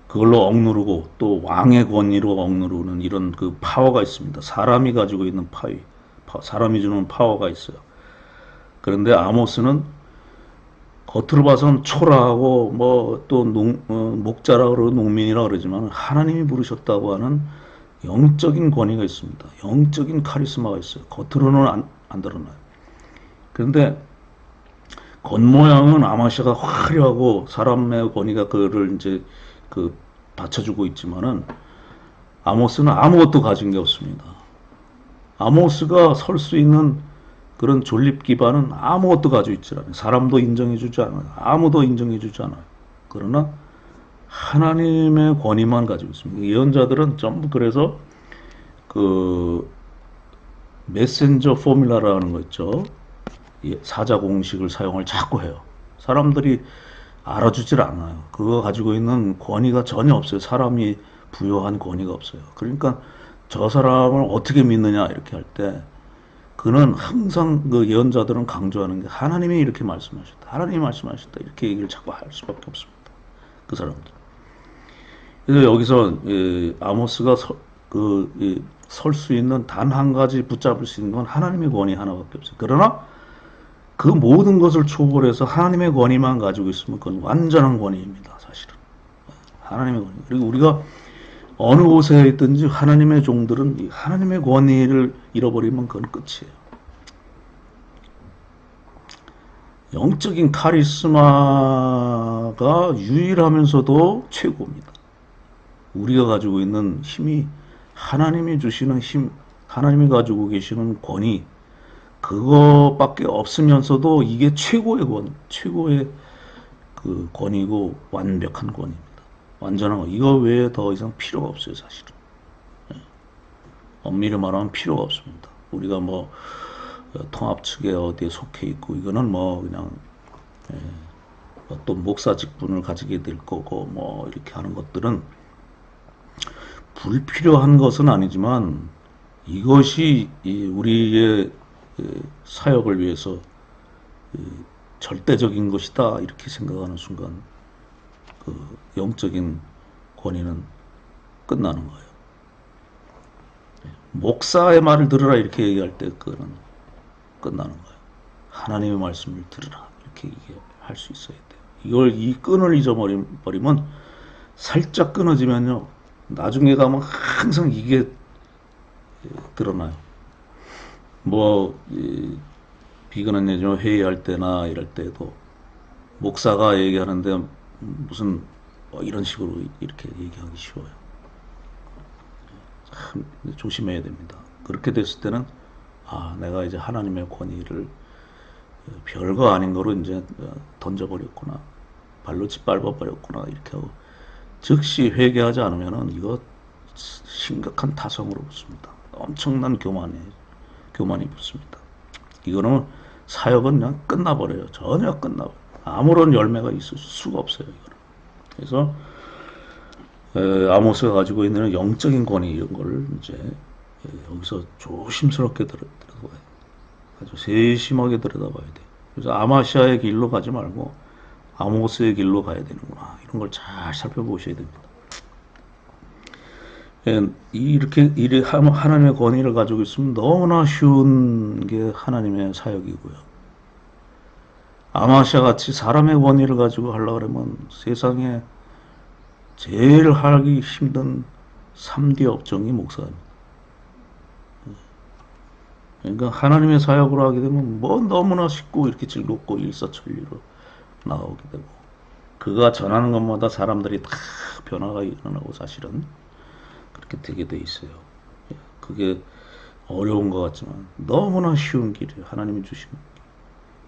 그걸로 억누르고 또 왕의 권위로 억누르는 이런 그 파워가 있습니다. 사람이 가지고 있는 사람이 주는 파워가 있어요. 그런데 아모스는 겉으로 봐선 초라하고 뭐 또 목자라 그러고 농민이라 그러지만 하나님이 부르셨다고 하는 영적인 권위가 있습니다. 영적인 카리스마가 있어요. 겉으로는 안 드러나요. 그런데 겉모양은 아마시아가 화려하고 사람의 권위가 그를 이제 받쳐주고 있지만은 아모스는 아무것도 가진 게 없습니다. 아모스가 설 수 있는 그런 존립 기반은 아무것도 가지고 있지 않아요. 사람도 인정해주지 않아요. 아무도 인정해주지 않아요. 그러나 하나님의 권위만 가지고 있습니다. 예언자들은 전부 그래서 그 메신저 포뮬라라는 거 있죠. 사자 공식을 사용을 자꾸 해요. 사람들이 알아주질 않아요. 그거 가지고 있는 권위가 전혀 없어요. 사람이 부여한 권위가 없어요. 그러니까 저 사람을 어떻게 믿느냐 이렇게 할 때 그는 항상 그 예언자들은 강조하는 게 하나님이 이렇게 말씀하셨다. 하나님이 말씀하셨다. 이렇게 얘기를 자꾸 할 수밖에 없습니다. 그 사람들. 그래서 여기서 아모스가 설 수 있는 단 한 가지 붙잡을 수 있는 건 하나님의 권위 하나밖에 없어요. 그러나 그 모든 것을 초월해서 하나님의 권위만 가지고 있으면 그건 완전한 권위입니다. 사실은. 하나님의 권위. 그리고 우리가 어느 곳에 있든지 하나님의 종들은 하나님의 권위를 잃어버리면 그건 끝이에요. 영적인 카리스마가 유일하면서도 최고입니다. 우리가 가지고 있는 힘이 하나님이 주시는 힘, 하나님이 가지고 계시는 권위, 그거밖에 없으면서도 이게 최고의 그 권위고 완벽한 권위입니다. 완전한 거. 이거 외에 더 이상 필요가 없어요, 사실은. 엄밀히 말하면 필요가 없습니다. 우리가 뭐 통합 측에 어디에 속해 있고 이거는 뭐 그냥 또 목사 직분을 가지게 될 거고 뭐 이렇게 하는 것들은 불필요한 것은 아니지만 이것이 우리의 사역을 위해서 절대적인 것이다 이렇게 생각하는 순간 그 영적인 권위는 끝나는 거예요. 목사의 말을 들으라 이렇게 얘기할 때 그거는 끝나는 거예요. 하나님의 말씀을 들으라 이렇게 얘기할 수 있어야 돼요. 이 끈을 잊어버리면 살짝 끊어지면요 나중에 가면 항상 이게 드러나요. 뭐 비근한 예전 회의할 때나 이럴 때도 목사가 얘기하는데 무슨 이런 식으로 이렇게 얘기하기 쉬워요. 참 조심해야 됩니다. 그렇게 됐을 때는 내가 이제 하나님의 권위를 별거 아닌 거로 이제 던져버렸구나, 발로 짓밟아버렸구나 이렇게 하고 즉시 회개하지 않으면은 이거 심각한 타성으로 붙습니다. 엄청난 교만이 붙습니다. 이거는 사역은 그냥 끝나버려요. 전혀 끝나버려요. 아무런 열매가 있을 수가 없어요. 이거는. 그래서 아모스가 가지고 있는 영적인 권위 이런 걸 이제 여기서 조심스럽게 들여다봐야 돼요. 아주 세심하게 들여다봐야 돼요. 그래서 아마시아의 길로 가지 말고 아모스의 길로 가야 되는구나. 이런 걸 잘 살펴보셔야 됩니다. 이렇게 하나님의 권위를 가지고 있으면 너무나 쉬운 게 하나님의 사역이고요. 아마시아 같이 사람의 권위를 가지고 하려고 그러면 세상에 제일 하기 힘든 3D 업종이 목사입니다. 그러니까 하나님의 사역으로 하게 되면 뭐 너무나 쉽고 이렇게 즐겁고 일사천리로 나오게 되고 그가 전하는 것마다 사람들이 다 변화가 일어나고 사실은 그렇게 되게 돼 있어요. 그게 어려운 것 같지만 너무나 쉬운 길이에요. 하나님이 주시는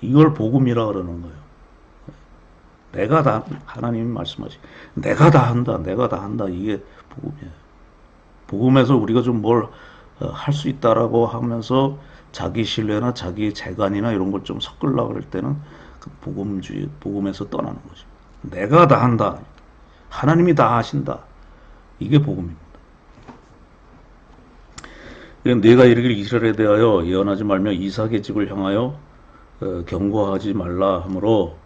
이걸 복음이라 그러는 거예요. 하나님이 말씀하시 내가 다 한다 이게 복음이에요. 복음에서 우리가 좀 뭘 할 수 있다라고 하면서 자기 신뢰나 자기 재간이나 이런 걸 좀 섞으려고 할 때는 그 복음에서 떠나는 거죠. 내가 다 한다. 하나님이 다 하신다. 이게 복음입니다. 내가 이르기를 이스라엘에 대하여 예언하지 말며 이삭의 집을 향하여 경고하지 말라 하므로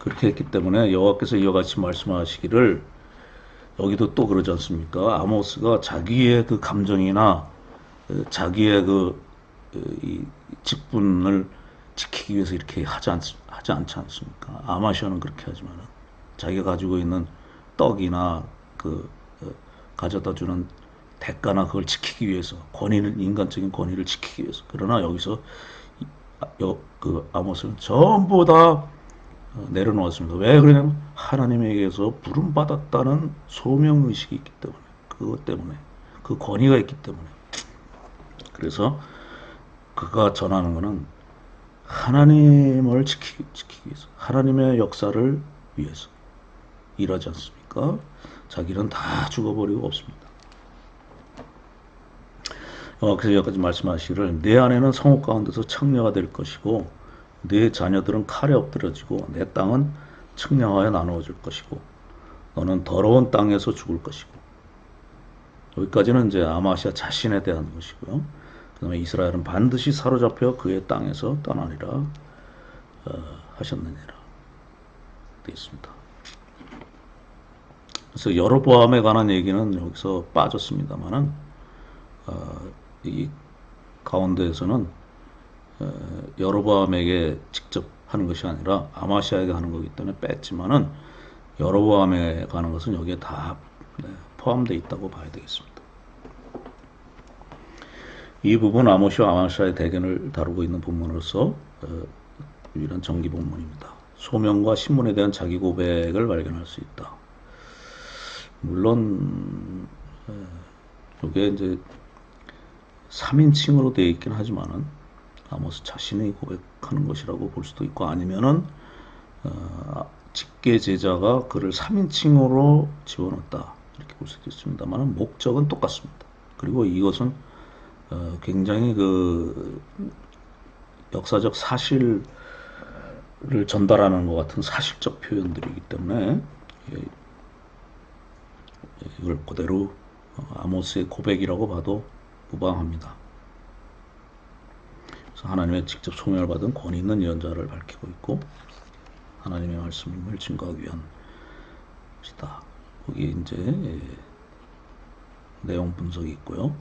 그렇게 했기 때문에 여호와께서 이와 같이 말씀하시기를 여기도 또 그러지 않습니까? 아모스가 자기의 그 감정이나 자기의 그 이 직분을 지키기 위해서 이렇게 하지 않지 않습니까? 아마시아는 그렇게 하지만 자기가 가지고 있는 떡이나 가져다 주는 대가나 그걸 지키기 위해서 인간적인 권위를 지키기 위해서. 그러나 여기서 아모스는 전부 다 내려놓았습니다. 왜 그러냐면 하나님에게서 부름받았다는 소명의식이 있기 때문에, 그것 때문에, 그 권위가 있기 때문에. 그래서 그가 전하는 것은 하나님을 지키기 위해서, 하나님의 역사를 위해서 일하지 않습니까? 자기는 다 죽어버리고 없습니다. 그래서 여기까지 말씀하시기를 내 아내는 성읍 가운데서 청녀가 될 것이고 네 자녀들은 칼에 엎드려지고 내 땅은 측량하여 나누어질 것이고 너는 더러운 땅에서 죽을 것이고. 여기까지는 이제 아마시아 자신에 대한 것이고요. 그 다음에 이스라엘은 반드시 사로잡혀 그의 땅에서 떠나리라 하셨느니라 되어 있습니다. 그래서 여로보암에 관한 얘기는 여기서 빠졌습니다만은 이 가운데에서는 여로보암에게 직접 하는 것이 아니라 아마시아에게 하는 거기 때문에 뺐지만은 여로보암에 관한 것은 여기에 다 포함되어 있다고 봐야 되겠습니다. 이 부분 아모시와 아마시아의 대견을 다루고 있는 본문으로서 유일한 정기 본문입니다. 소명과 신문에 대한 자기 고백을 발견할 수 있다. 물론 이게 이제 3인칭으로 되어 있긴 하지만은 아모스 자신이 고백하는 것이라고 볼 수도 있고 아니면은 직계 제자가 그를 3인칭으로 집어넣었다 이렇게 볼 수도 있습니다만은 목적은 똑같습니다. 그리고 이것은 굉장히 역사적 사실을 전달하는 것 같은 사실적 표현들이기 때문에 이걸 그대로 아모스의 고백이라고 봐도 무방합니다. 그래서 하나님의 직접 소명을 받은 권위 있는 예언자를 밝히고 있고 하나님의 말씀을 증거하기 위한 것이다. 거기에 이제 내용 분석이 있고요.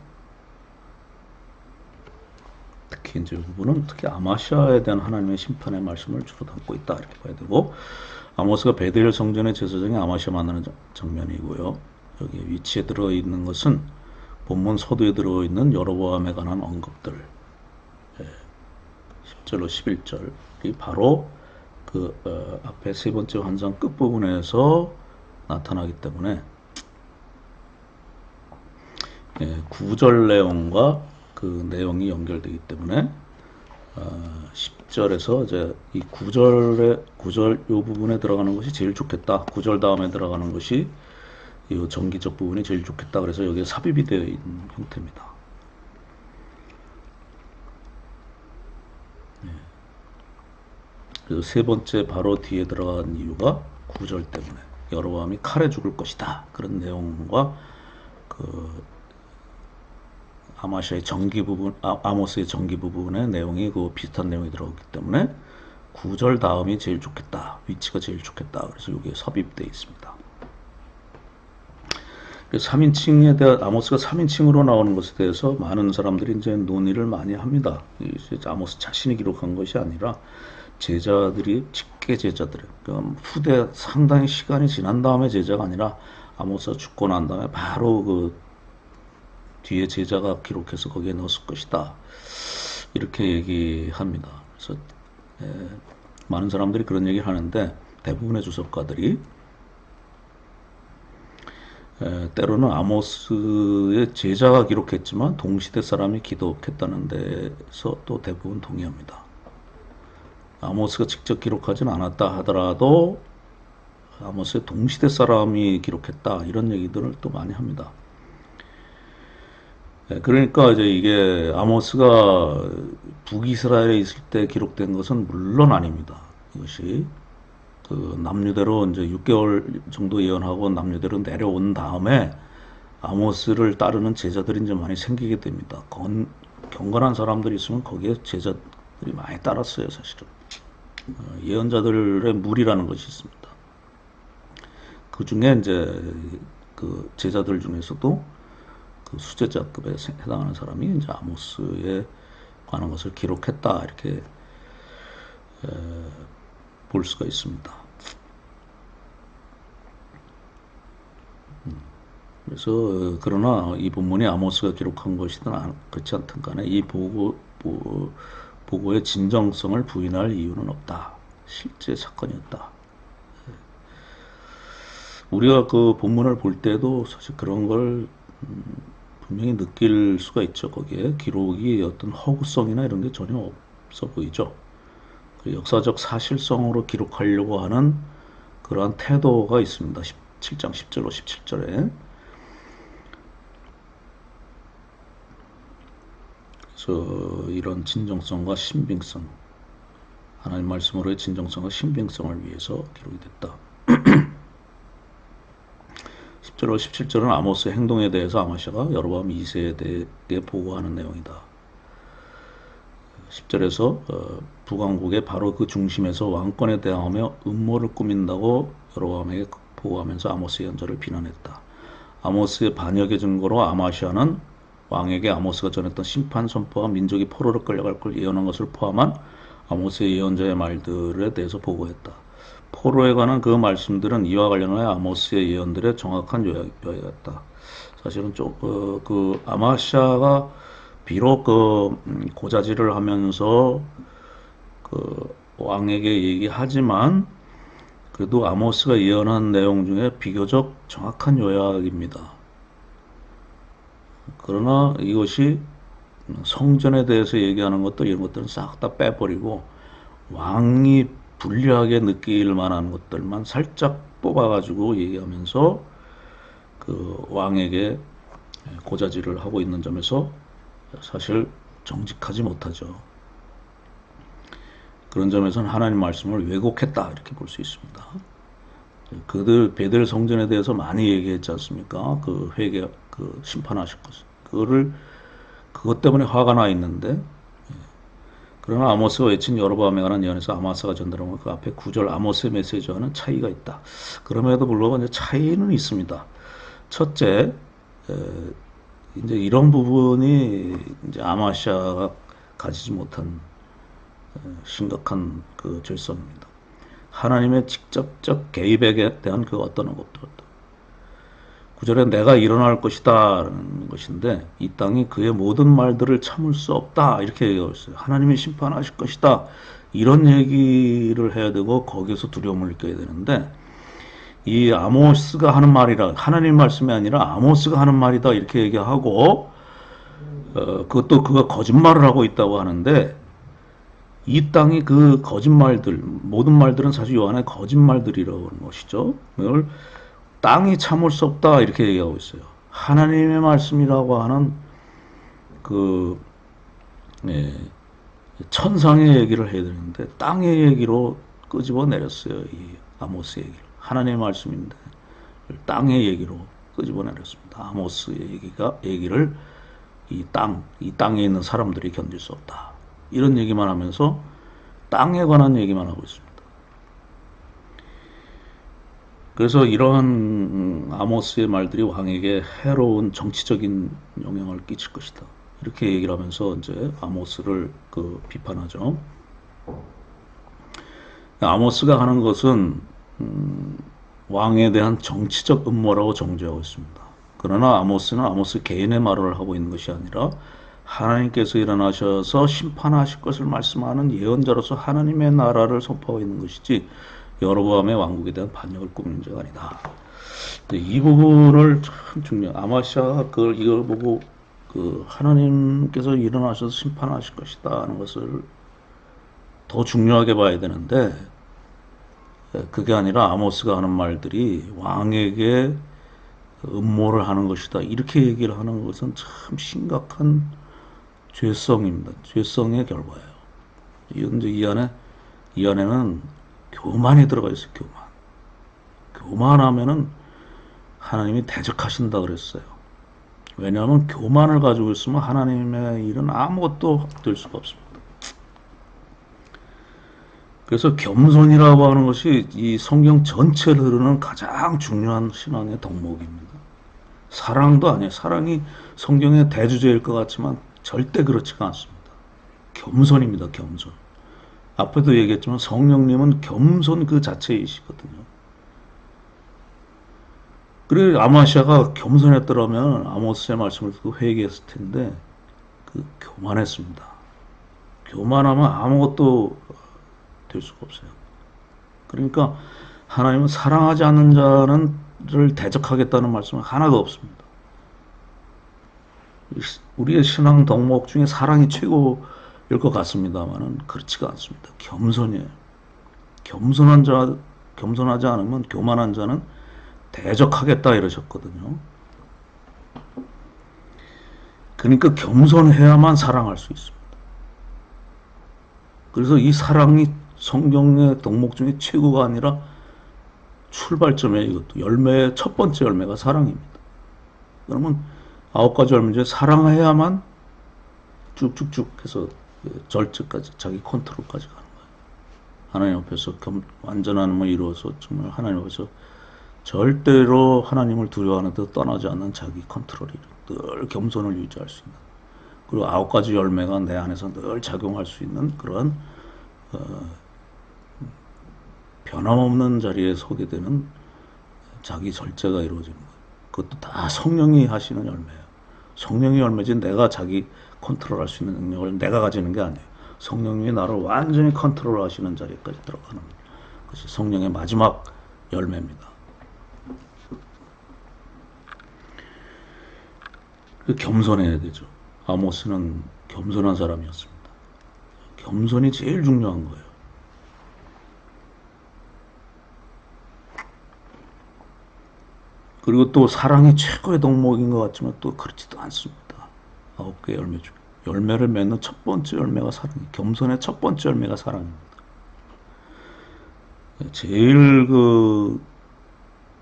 특히 이제 이 부분은 특히 아마시아에 대한 하나님의 심판의 말씀을 주로 담고 있다 이렇게 봐야 되고 아모스가 베델 성전의 제사장이 아마시아 만나는 장면이고요. 여기 위치에 들어있는 것은 본문 서두에 들어있는 여로보암에 관한 언급들 10절로 11절이 바로 앞에 세 번째 환상 끝부분에서 나타나기 때문에 9절 내용과 그 내용이 연결되기 때문에 10절에서 이제 이 9절 요 부분에 들어가는 것이 제일 좋겠다. 9절 다음에 들어가는 것이 이 정기적 부분이 제일 좋겠다. 그래서 여기에 삽입이 되어 있는 형태입니다. 그래서 세 번째 바로 뒤에 들어간 이유가 9절 때문에 여로보암이 칼에 죽을 것이다. 그런 내용과 아마시아의 정기 부분, 아모스의 정기 부분의 내용이 비슷한 내용이 들어오기 때문에 9절 다음이 제일 좋겠다. 위치가 제일 좋겠다. 그래서 여기에 삽입되어 있습니다. 3인칭에 대한 아모스가 3인칭으로 나오는 것에 대해서 많은 사람들이 이제 논의를 많이 합니다. 아모스 자신이 기록한 것이 아니라 제자들이 직계 제자들, 그러니까 후대 상당히 시간이 지난 다음에 제자가 아니라 아모스가 죽고 난 다음에 바로 뒤에 제자가 기록해서 거기에 넣었을 것이다. 이렇게 얘기합니다. 그래서 많은 사람들이 그런 얘기를 하는데 데부분의 주석가들이 때로는 아모스의 제자가 기록했지만 동시대 사람이 기록했다는 데서 또 대부분 동의합니다. 아모스가 직접 기록하진 않았다 하더라도 아모스의 동시대 사람이 기록했다 이런 얘기들을 또 많이 합니다. 그러니까 이제 이게 아모스가 북이스라엘에 있을 때 기록된 것은 물론 아닙니다. 이것이 남유대로 이제 6개월 정도 예언하고 남유대로 내려온 다음에 아모스를 따르는 제자들이 이제 많이 생기게 됩니다. 경건한 사람들이 있으면 거기에 제자들이 많이 따랐어요, 사실은. 예언자들의 무리라는 것이 있습니다. 그 중에 이제 그 제자들 중에서도 그 수제자급에 해당하는 사람이 이제 아모스의 하는 것을 기록했다 이렇게 볼 수가 있습니다. 그래서 그러나 이 본문이 아모스가 기록한 것이든 그렇지 않든 간에 이 보고의 진정성을 부인할 이유는 없다. 실제 사건이었다. 우리가 그 본문을 볼 때도 사실 그런 걸 분명히 느낄 수가 있죠. 거기에 기록이 어떤 허구성이나 이런 게 전혀 없어 보이죠. 그 역사적 사실성으로 기록하려고 하는 그러한 태도가 있습니다. 7장 10절로 17절에. 그래서 이런 진정성과 신빙성, 하나님 말씀으로의 진정성과 신빙성을 위해서 기록이 됐다. 10절로 17절은 아모스의 행동에 대해서 아마샤가 여로보암 2세에게 보고하는 내용이다. 10절에서 북왕국의 바로 그 중심에서 왕권에 대항하며 음모를 꾸민다고 여로보암에게 보고하면서 아모스의 연설을 비난했다. 아모스의 반역의 증거로 아마샤는 왕에게 아모스가 전했던 심판 선포와 민족이 포로로 끌려갈 걸 예언한 것을 포함한 아모스의 예언자의 말들에 대해서 보고했다. 포로에 관한 그 말씀들은 이와 관련하여 아모스의 예언들의 정확한 요약이었다. 사실은 그 아마샤가 비록 고자질을 하면서 그 왕에게 얘기하지만 그래도 아모스가 예언한 내용 중에 비교적 정확한 요약입니다. 그러나 이것이 성전에 대해서 얘기하는 것들 이런 것들은 싹 다 빼버리고 왕이 불리하게 느낄 만한 것들만 살짝 뽑아가지고 얘기하면서 그 왕에게 고자질을 하고 있는 점에서 사실 정직하지 못하죠. 그런 점에서는 하나님 말씀을 왜곡했다 이렇게 볼 수 있습니다. 그들 베델 성전에 대해서 많이 얘기했지 않습니까? 그 회개, 그 심판하실 것을 그것 때문에 화가 나 있는데 그러나 아모스가 외친 여로보암에 관한 예언에서 아마사가 전달한 그 앞에 9절 아모스의 메시지와는 차이가 있다. 그럼에도 불구하고 이제 차이는 있습니다. 첫째, 이제 이런 부분이 이제 아마샤가 가지지 못한 심각한 그 죄성입니다. 하나님의 직접적 개입에 대한 그 어떤 것도 9절에 내가 일어날 것이다 라는 것인데 이 땅이 그의 모든 말들을 참을 수 없다 이렇게 얘기하고 있어요. 하나님이 심판하실 것이다 이런 얘기를 해야 되고 거기에서 두려움을 느껴야 되는데 이 아모스가 하는 말이라 하나님 말씀이 아니라 아모스가 하는 말이다 이렇게 얘기하고 그것도 그가 거짓말을 하고 있다고 하는데 이 땅이 그 거짓말들 모든 말들은 사실 요한의 거짓말들이라고 하는 것이죠. 그걸 땅이 참을 수 없다 이렇게 얘기하고 있어요. 하나님의 말씀이라고 하는 그 천상의 얘기를 해야 되는데 땅의 얘기로 끄집어 내렸어요. 이 아모스 얘기를. 하나님의 말씀인데 땅의 얘기로 끄집어 내렸습니다. 아모스의 얘기를 이 땅에 있는 사람들이 견딜 수 없다. 이런 얘기만 하면서 땅에 관한 얘기만 하고 있습니다. 그래서 이러한 아모스의 말들이 왕에게 해로운 정치적인 영향을 끼칠 것이다. 이렇게 얘기를 하면서 이제 아모스를 비판하죠. 아모스가 하는 것은 왕에 대한 정치적 음모라고 정죄하고 있습니다. 그러나 아모스는 아모스 개인의 말을 하고 있는 것이 아니라 하나님께서 일어나셔서 심판하실 것을 말씀하는 예언자로서 하나님의 나라를 선포하고 있는 것이지 여로보암의 왕국에 대한 반역을 꾸미는 자가 아니다. 이 부분을 참 중요해. 아마샤가 이걸 보고 하나님께서 일어나셔서 심판하실 것이다 하는 것을 더 중요하게 봐야 되는데 그게 아니라 아모스가 하는 말들이 왕에게 음모를 하는 것이다 이렇게 얘기를 하는 것은 참 심각한 죄성입니다. 죄성의 결과예요. 이제 이 안에는 교만이 들어가 있어요. 교만하면은 하나님이 대적하신다 그랬어요. 왜냐하면 교만을 가지고 있으면 하나님의 일은 아무것도 될 수가 없습니다. 그래서 겸손이라고 하는 것이 이 성경 전체를 흐르는 가장 중요한 신앙의 덕목입니다. 사랑도 아니에요. 사랑이 성경의 대주제일 것 같지만 절대 그렇지가 않습니다. 겸손입니다. 겸손. 앞에도 얘기했지만 성령님은 겸손 그 자체이시거든요. 그래 아마시아가 겸손했더라면 아모스의 말씀을 듣고 회개했을 텐데 교만했습니다. 교만하면 아무것도 될 수가 없어요. 그러니까 하나님은 사랑하지 않는 자를 대적하겠다는 말씀은 하나도 없습니다. 우리의 신앙 덕목 중에 사랑이 최고일 것 같습니다만은 그렇지가 않습니다. 겸손이에요. 겸손하지 않으면 교만한 자는 대적하겠다 이러셨거든요. 그러니까 겸손해야만 사랑할 수 있습니다. 그래서 이 사랑이 성경의 덕목 중에 최고가 아니라 출발점에 이것도 열매의 첫 번째 열매가 사랑입니다. 그러면 9가지 열매 중에 사랑해야만 쭉쭉쭉 해서 절제까지 자기 컨트롤까지 가는 거예요. 하나님 앞에서 완전함을 이루어서 정말 하나님 앞에서 절대로 하나님을 두려워하는 데 떠나지 않는 자기 컨트롤이 늘 겸손을 유지할 수 있는, 그리고 9가지 열매가 내 안에서 늘 작용할 수 있는 그런 변함없는 자리에 서게 되는 자기 절제가 이루어지는 거예요. 그것도 다 성령이 하시는 열매예요. 성령의 열매지 내가 자기 컨트롤할 수 있는 능력을 내가 가지는 게 아니에요. 성령님이 나를 완전히 컨트롤 하시는 자리까지 들어가는 것이 성령의 마지막 열매입니다. 겸손해야 되죠. 아모스는 겸손한 사람이었습니다. 겸손이 제일 중요한 거예요. 그리고 또 사랑이 최고의 덕목인 것 같지만 또 그렇지도 않습니다. 9개의 열매 중에 열매를 맺는 첫 번째 열매가 사랑이에요. 겸손의 첫 번째 열매가 사랑입니다. 제일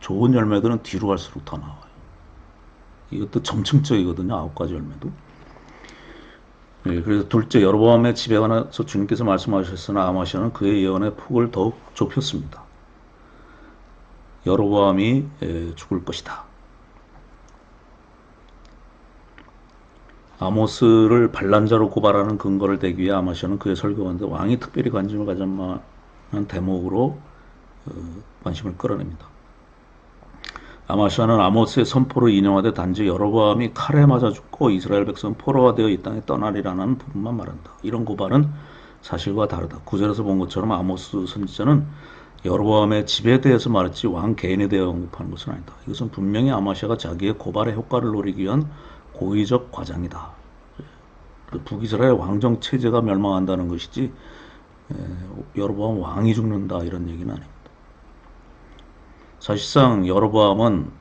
좋은 열매들은 뒤로 갈수록 더 나와요. 이것도 점층적이거든요. 9가지 열매도. 그래서 둘째, 여로보암의 집에 관해서 주님께서 말씀하셨으나 아마시아는 그의 예언의 폭을 더욱 좁혔습니다. 여로보암이 죽을 것이다. 아모스를 반란자로 고발하는 근거를 대기 위해 아마시아는 그의 설교하는데 왕이 특별히 관심을 가질 만한 대목으로 관심을 끌어냅니다. 아마시아는 아모스의 선포를 인용하되 단지 여로보암이 칼에 맞아 죽고 이스라엘 백성은 포로가 되어 이 땅에 떠나리라는 부분만 말한다. 이런 고발은 사실과 다르다. 구절에서 본 것처럼 아모스 선지자는 여로보암의 집에 대해서 말했지 왕 개인에 대해 언급하는 것은 아니다. 이것은 분명히 아마시아가 자기의 고발의 효과를 노리기 위한 고의적 과장이다. 북이스라엘 왕정 체제가 멸망한다는 것이지 여로보암 왕이 죽는다 이런 얘기는 아닙니다. 사실상 여로보암은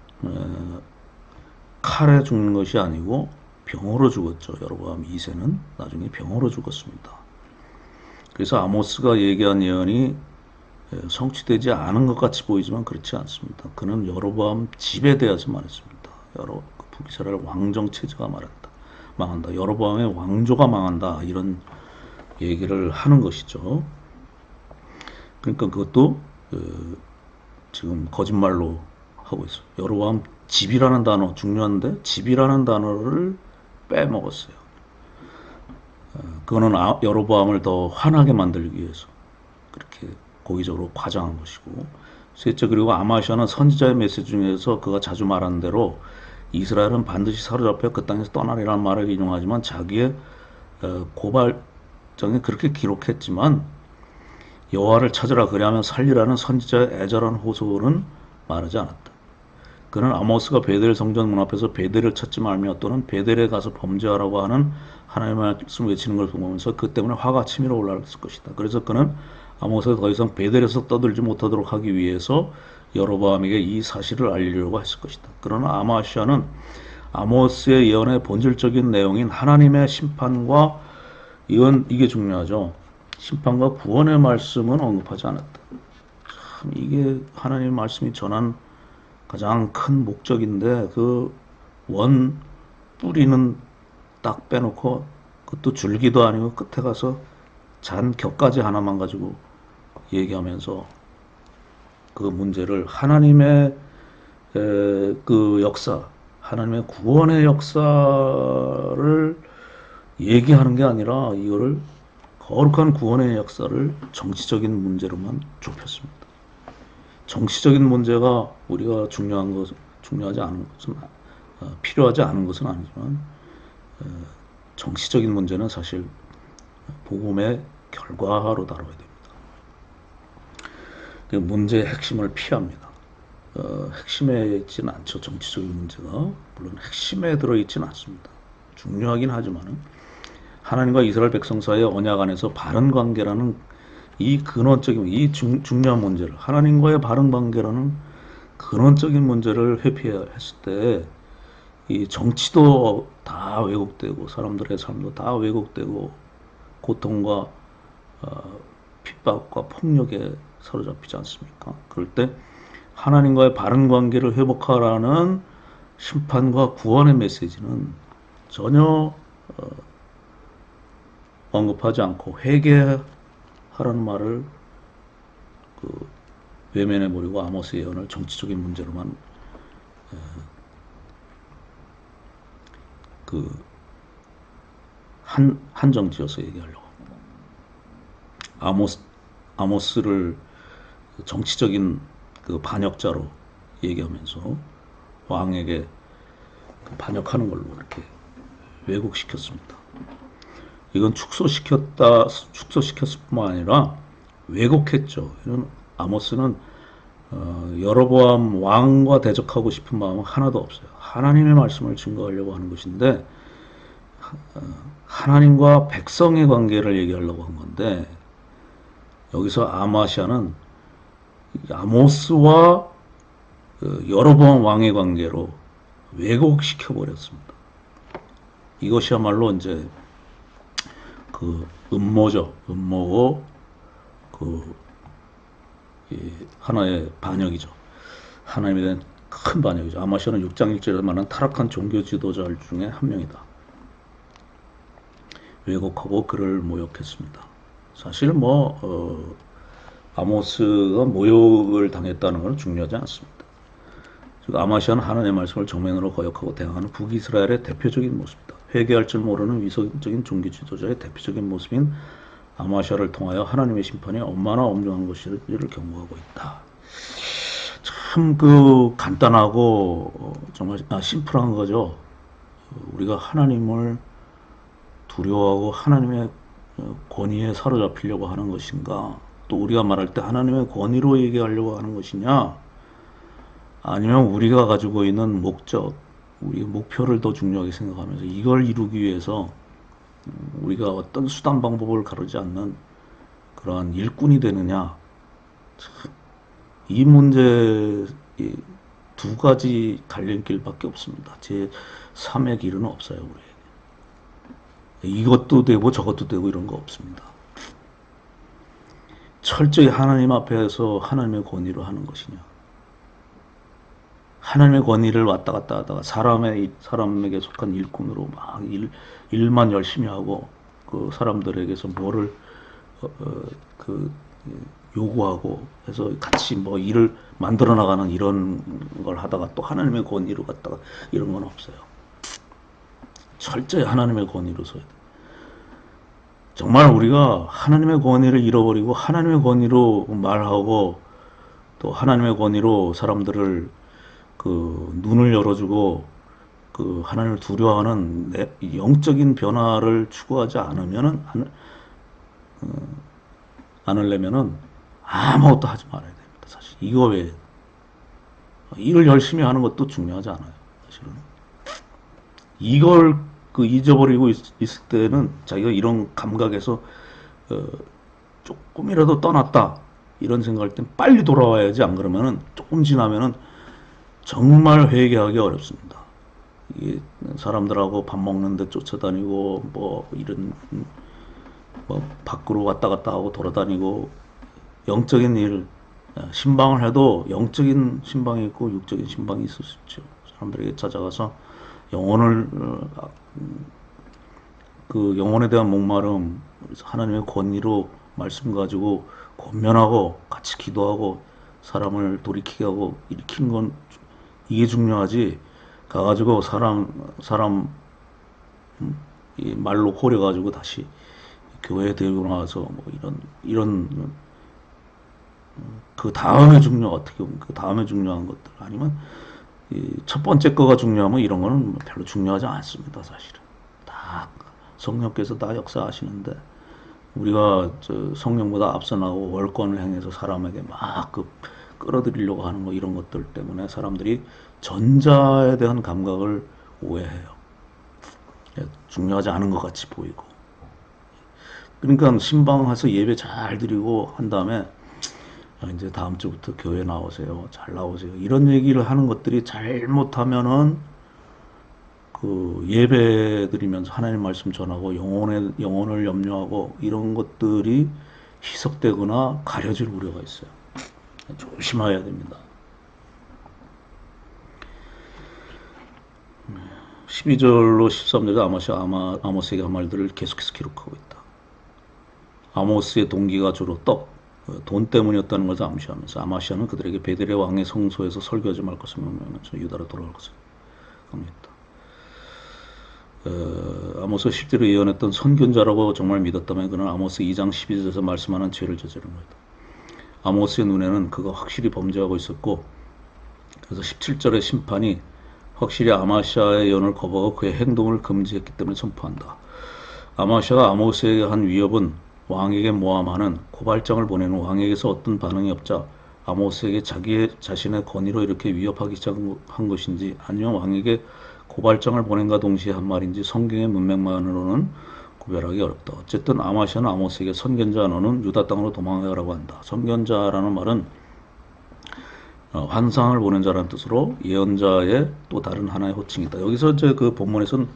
칼에 죽는 것이 아니고 병으로 죽었죠. 여로보암 2세는 나중에 병으로 죽었습니다. 그래서 아모스가 얘기한 예언이 성취되지 않은 것 같이 보이지만 그렇지 않습니다. 그는 여로보암 집에 대해서 말했습니다. 북이스라엘 왕정 체제가 망한다. 여로보암의 왕조가 망한다. 이런 얘기를 하는 것이죠. 그러니까 그것도 지금 거짓말로 하고 있어요. 여로보암 집이라는 단어 중요한데 집이라는 단어를 빼먹었어요. 그거는 여로보암을 더 화나게 만들기 위해서 그렇게 고의적으로 과장한 것이고, 셋째, 그리고 아마시아는 선지자의 메시지 중에서 그가 자주 말한 대로 이스라엘은 반드시 사로잡혀 그 땅에서 떠나리라는 말을 인용하지만 자기의 고발장에 그렇게 기록했지만 여호와를 찾으라 그리하면 살리라는 선지자의 애절한 호소는 말하지 않았다. 그는 아모스가 베델 성전 문 앞에서 베델을 찾지 말며 또는 베델에 가서 범죄하라고 하는 하나님의 말씀을 외치는 걸 보면서 그 때문에 화가 치밀어 올라갔을 것이다. 그래서 그는 아모스가 더 이상 베델에서 떠들지 못하도록 하기 위해서 여로보암에게 이 사실을 알리려고 했을 것이다. 그러나 아마시아는 아모스의 예언의 본질적인 내용인 하나님의 심판과 이게 중요하죠. 심판과 구원의 말씀은 언급하지 않았다. 참 이게 하나님의 말씀이 전한 가장 큰 목적인데 그 원 뿌리는 딱 빼놓고 그것도 줄기도 아니고 끝에 가서 잔 격가지 하나만 가지고 얘기하면서 그 문제를 하나님의 그 역사, 하나님의 구원의 역사를 얘기하는 게 아니라 이거를 거룩한 구원의 역사를 정치적인 문제로만 좁혔습니다. 정치적인 문제가 우리가 중요하지 않은 것은 필요하지 않은 것은 아니지만 정치적인 문제는 사실 복음의 결과로 다뤄야 됩니다. 그 문제의 핵심을 피합니다. 핵심에 있지는 않죠. 정치적인 문제가 물론 핵심에 들어있지는 않습니다. 중요하긴 하지만 하나님과 이스라엘 백성 사이의 언약 안에서 바른 관계라는 이 근원적인 이 중요한 문제를 하나님과의 바른 관계라는 근원적인 문제를 회피해야 했을 때 이 정치도 다 왜곡되고 사람들의 삶도 다 왜곡되고 고통과 핍박과 폭력에 사로잡히지 않습니까? 그럴 때 하나님과의 바른 관계를 회복하라는 심판과 구원의 메시지는 전혀 언급하지 않고 회개하라는 말을 외면해버리고 아모스 예언을 정치적인 문제로만 한정지어서 얘기하려고 합니다. 아모스를 정치적인 반역자로 얘기하면서 왕에게 반역하는 걸로 이렇게 왜곡시켰습니다. 이건 축소시켰을 뿐만 아니라 왜곡했죠. 이런 아모스는 여로보암 왕과 대적하고 싶은 마음은 하나도 없어요. 하나님의 말씀을 증거하려고 하는 것인데 하나님과 백성의 관계를 얘기하려고 한 건데 여기서 아마시아는 아모스와 여로보암 왕의 관계로 왜곡시켜 버렸습니다. 이것이야말로 이제 음모죠. 음모고 하나의 반역이죠. 하나님에 대한 큰 반역이죠. 아마시아는 6장 1절에 말하는 타락한 종교 지도자 중에 한 명이다. 왜곡하고 그를 모욕했습니다. 사실 아모스가 모욕을 당했다는 것은 중요하지 않습니다. 즉 아마시아는 하나님의 말씀을 정면으로 거역하고 대항하는 북이스라엘의 대표적인 모습이다. 회개할 줄 모르는 위선적인 종교 지도자의 대표적인 모습인 아마시아를 통하여 하나님의 심판이 얼마나 엄중한 것인지를 경고하고 있다. 참 간단하고 정말 심플한 거죠. 우리가 하나님을 두려워하고 하나님의 권위에 사로잡히려고 하는 것인가, 또 우리가 말할 때 하나님의 권위로 얘기하려고 하는 것이냐, 아니면 우리가 가지고 있는 목적, 우리 목표를 더 중요하게 생각하면서 이걸 이루기 위해서 우리가 어떤 수단 방법을 가르지 않는 그러한 일꾼이 되느냐. 이 문제 두 가지 갈림길밖에 없습니다. 제 3의 길은 없어요. 우리에게 이것도 되고 저것도 되고 이런 거 없습니다. 철저히 하나님 앞에서 하나님의 권위로 하는 것이냐, 하나님의 권위를 왔다 갔다 하다가 사람에게 속한 일꾼으로 막 일만 열심히 하고 그 사람들에게서 뭐를 요구하고 해서 같이 일을 만들어 나가는 이런 걸 하다가 또 하나님의 권위로 갔다가 이런 건 없어요. 철저히 하나님의 권위로 서야 돼. 정말 우리가 하나님의 권위를 잃어버리고 하나님의 권위로 말하고 또 하나님의 권위로 사람들을 눈을 열어주고 하나님을 두려워하는 영적인 변화를 추구하지 않으려면은 아무것도 하지 말아야 됩니다. 사실 이거 외에 일을 열심히 하는 것도 중요하지 않아요. 사실은 이걸 잊어버리고 있을 때는 자기가 이런 감각에서 조금이라도 떠났다 이런 생각할 땐 빨리 돌아와야지. 안 그러면은 조금 지나면은 정말 회개하기 어렵습니다. 이게 사람들하고 밥 먹는데 쫓아다니고 이런 밖으로 왔다 갔다 하고 돌아다니고 영적인 일 신방을 해도 영적인 신방이 있고 육적인 신방이 있을 수 있죠. 사람들에게 찾아가서 영혼에 대한 목마름, 하나님의 권위로 말씀 가지고 권면하고 같이 기도하고 사람을 돌이키게 하고 일으키는 건 이게 중요하지. 가가지고 사람 이 말로 호려가지고 다시 교회 데리고 나와서 뭐 이런 그 다음에 어떻게 보면 그 다음에 중요한 것들 아니면 첫 번째 거가 중요하면 이런 거는 별로 중요하지 않습니다. 사실은 다 성령께서 다 역사하시는데 우리가 성령보다 앞서 나고 월권을 행해서 사람에게 막 끌어들이려고 하는 거 이런 것들 때문에 사람들이 전자에 대한 감각을 오해해요. 중요하지 않은 것 같이 보이고. 그러니까 신방해서 예배 잘 드리고 한 다음에 이제 다음 주부터 교회 나오세요. 잘 나오세요. 이런 얘기를 하는 것들이 잘못하면은 예배 드리면서 하나님 말씀 전하고 영혼을 염려하고 이런 것들이 희석되거나 가려질 우려가 있어요. 조심해야 됩니다. 12절로 13절에 아모스에게 한 말들을 계속해서 기록하고 있다. 아모스의 동기가 주로 돈 때문이었다는 것을 암시하면서 아마시아는 그들에게 베델의 왕의 성소에서 설교하지 말 것을 명령하면서 유다로 돌아갈 것을 강요했다. 아모스 실제로 예언했던 선견자라고 정말 믿었다면 그는 아모스 2장 12절에서 말씀하는 죄를 저지른 거다. 아모스의 눈에는 그가 확실히 범죄하고 있었고 그래서 17절의 심판이 확실히 아마시아의 예언을 거부하고 그의 행동을 금지했기 때문에 선포한다. 아마시아가 아모스에게 한 위협은 왕에게 모함하는 고발장을 보내는 왕에게서 어떤 반응이 없자 아모스에게 자신의 권위로 이렇게 위협하기 시작한 것인지 아니면 왕에게 고발장을 보낸과 동시에 한 말인지 성경의 문맥만으로는 구별하기 어렵다. 어쨌든 아마시아는 아모스에게 선견자 너는 유다 땅으로 도망가라고 한다. 선견자라는 말은 환상을 보는 자라는 뜻으로 예언자의 또 다른 하나의 호칭이다. 여기서 이제 그 본문에서는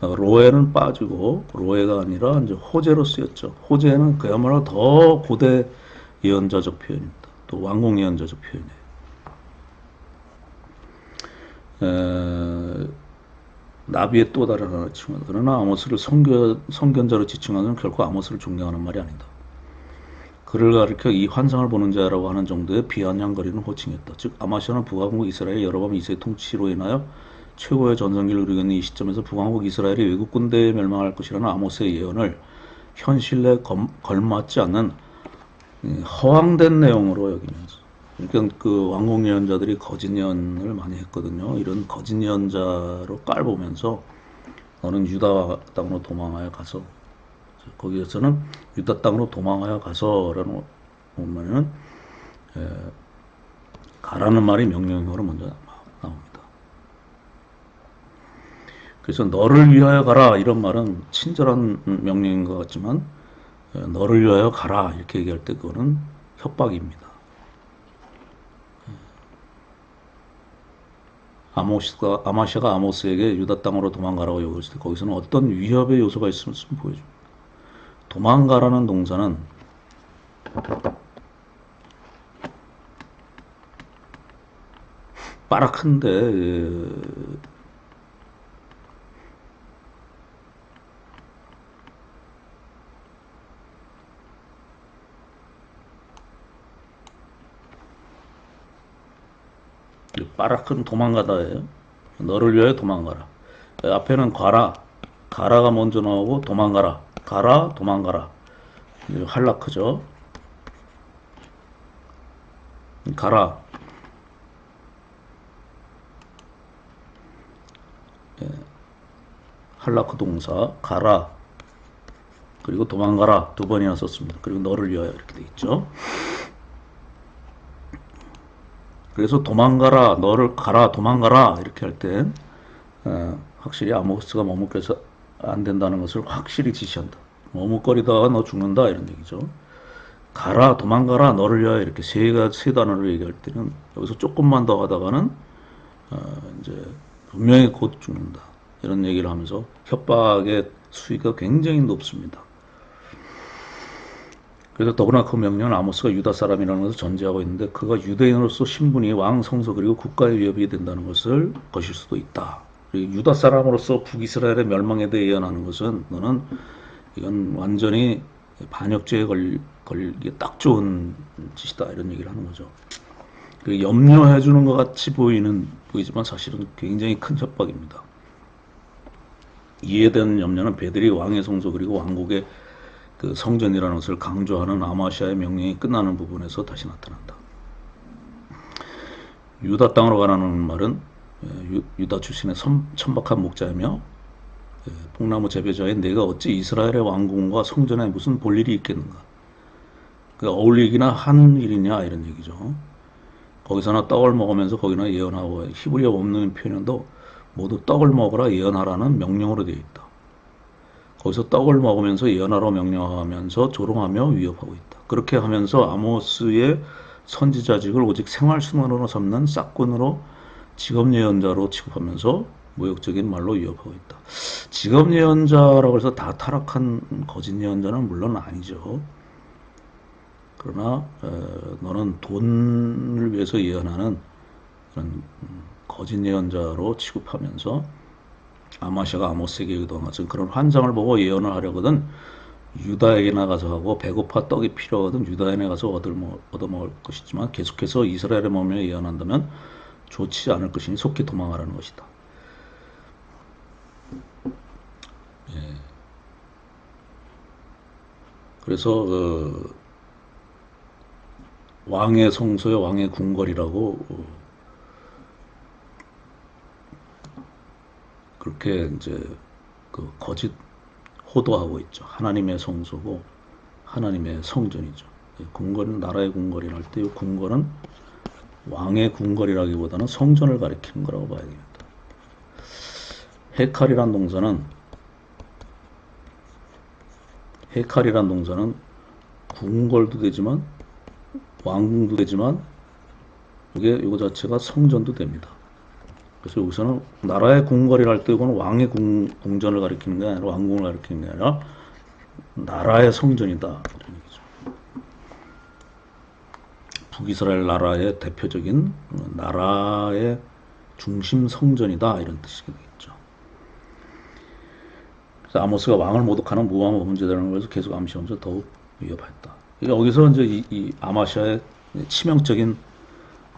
로에는 빠지고 로에가 아니라 이제 호제로 쓰였죠. 호제는 그야말로 더 고대 예언자적 표현입니다. 또 왕궁 예언자적 표현이에요. 나비의 또 다른 하나를 지칭한다. 그러나 아모스를 선견자로 지칭하는 것은 결코 아모스를 존경하는 말이 아니다. 그를 가리켜 이 환상을 보는 자라고 하는 정도의 비아냥거리는 호칭이었다. 즉 아마시아는 북왕국 이스라엘 여러 번 이세의 통치로 인하여 최고의 전성기를 누리고 있는 이 시점에서 북왕국 이스라엘이 외국 군대에 멸망할 것이라는 아모스의 예언을 현실에 걸맞지 않는 허황된 내용으로 여기면서 그러니까 그 왕궁 예언자들이 거짓 예언을 많이 했거든요. 이런 거짓 예언자로 깔보면서 너는 유다 땅으로 도망하여 가서 거기에서는 유다 땅으로 도망하여 가서라는 보면은 가라는 말이 명령어로 먼저 나옵니다. 그래서 너를 위하여 가라 이런 말은 친절한 명령인 것 같지만 너를 위하여 가라 이렇게 얘기할 때 그거는 협박입니다. 아마시아가 아모스에게 유다 땅으로 도망가라고 요구했을 때 거기서는 어떤 위협의 요소가 있으면 보여줍니다. 도망가라는 동사는 빠락한데 빠락은 도망가다예요. 너를 위하여 도망가라. 앞에는 가라가 먼저 나오고 도망가라. 가라, 도망가라. 할라크죠. 가라. 할라크 동사, 가라. 그리고 도망가라. 두 번이나 썼습니다. 그리고 너를 위하여 이렇게 돼 있죠. 그래서 도망가라, 너를 가라, 도망가라. 이렇게 할 때, 확실히 아모스가 머뭇거려서 안 된다는 것을 확실히 지시한다. 머뭇거리다가 너 죽는다 이런 얘기죠. 가라 도망가라 너를 위하여 이렇게 세 단어를 얘기할 때는 여기서 조금만 더 하다가는 이제 분명히 곧 죽는다 이런 얘기를 하면서 협박의 수위가 굉장히 높습니다. 그래서 더구나 그 명령은 아모스가 유다 사람이라는 것을 전제하고 있는데 그가 유대인으로서 신분이 왕 성소 그리고 국가의 위협이 된다는 것일 수도 있다. 유다 사람으로서 북이스라엘의 멸망에 대해 예언하는 것은 이건 완전히 반역죄에 걸리기에 딱 좋은 짓이다 이런 얘기를 하는 거죠. 염려해 주는 것 같이 보이지만 사실은 굉장히 큰 협박입니다. 이에 대한 염려는 베델이 왕의 성소 그리고 왕국의 그 성전이라는 것을 강조하는 아마시아의 명령이 끝나는 부분에서 다시 나타난다. 유다 땅으로 가라는 말은 유다 출신의 천박한 목자이며 뽕나무 재배자인 내가 어찌 이스라엘의 왕궁과 성전에 무슨 볼 일이 있겠는가. 그러니까 어울리기나 한 일이냐 이런 얘기죠. 거기서나 떡을 먹으면서 거기나 예언하고 히브리어 없는 표현도 모두 떡을 먹으라 예언하라는 명령으로 되어 있다. 거기서 떡을 먹으면서 예언하라 명령하면서 조롱하며 위협하고 있다. 그렇게 하면서 아모스의 선지자직을 오직 생활순환으로 삼는 싹군으로 직업예언자로 취급하면서 모욕적인 말로 위협하고 있다. 직업예언자라고 해서 다 타락한 거짓 예언자는 물론 아니죠. 그러나 너는 돈을 위해서 예언하는 그런 거짓 예언자로 취급하면서 아마시아가 아모스에게 의도한 것은 그런 환상을 보고 예언을 하려거든 유다에게 나가서 하고 배고파 떡이 필요하거든 유다에 나가서 얻어먹을 것이지만 계속해서 이스라엘의 몸에 예언한다면 좋지 않을 것이니 속히 도망하라는 것이다. 예. 그래서 왕의 성소에 왕의 궁궐이라고 그렇게 이제 그 거짓 호도하고 있죠. 하나님의 성소고 하나님의 성전이죠. 궁궐은 나라의 궁궐이라 할 때 이 궁궐은 왕의 궁궐이라기보다는 성전을 가리키는 거라고 봐야 됩니다. 헤칼이란 동사는 궁궐도 되지만 왕궁도 되지만 이거 자체가 성전도 됩니다. 그래서 여기서는 나라의 궁궐이라 할 때 이거는 왕의 궁전을 가리키는 게 아니라 왕궁을 가리키는 게 아니라 나라의 성전이다 이런 얘기죠. 북이스라엘 나라의 대표적인 나라의 중심 성전이다 이런 뜻이 되겠죠. 그래서 아모스가 왕을 모독하는 무모한 범죄라는 것을 계속 암시하면서 더욱 위협했다. 여기서 이제 이 아마시아의 치명적인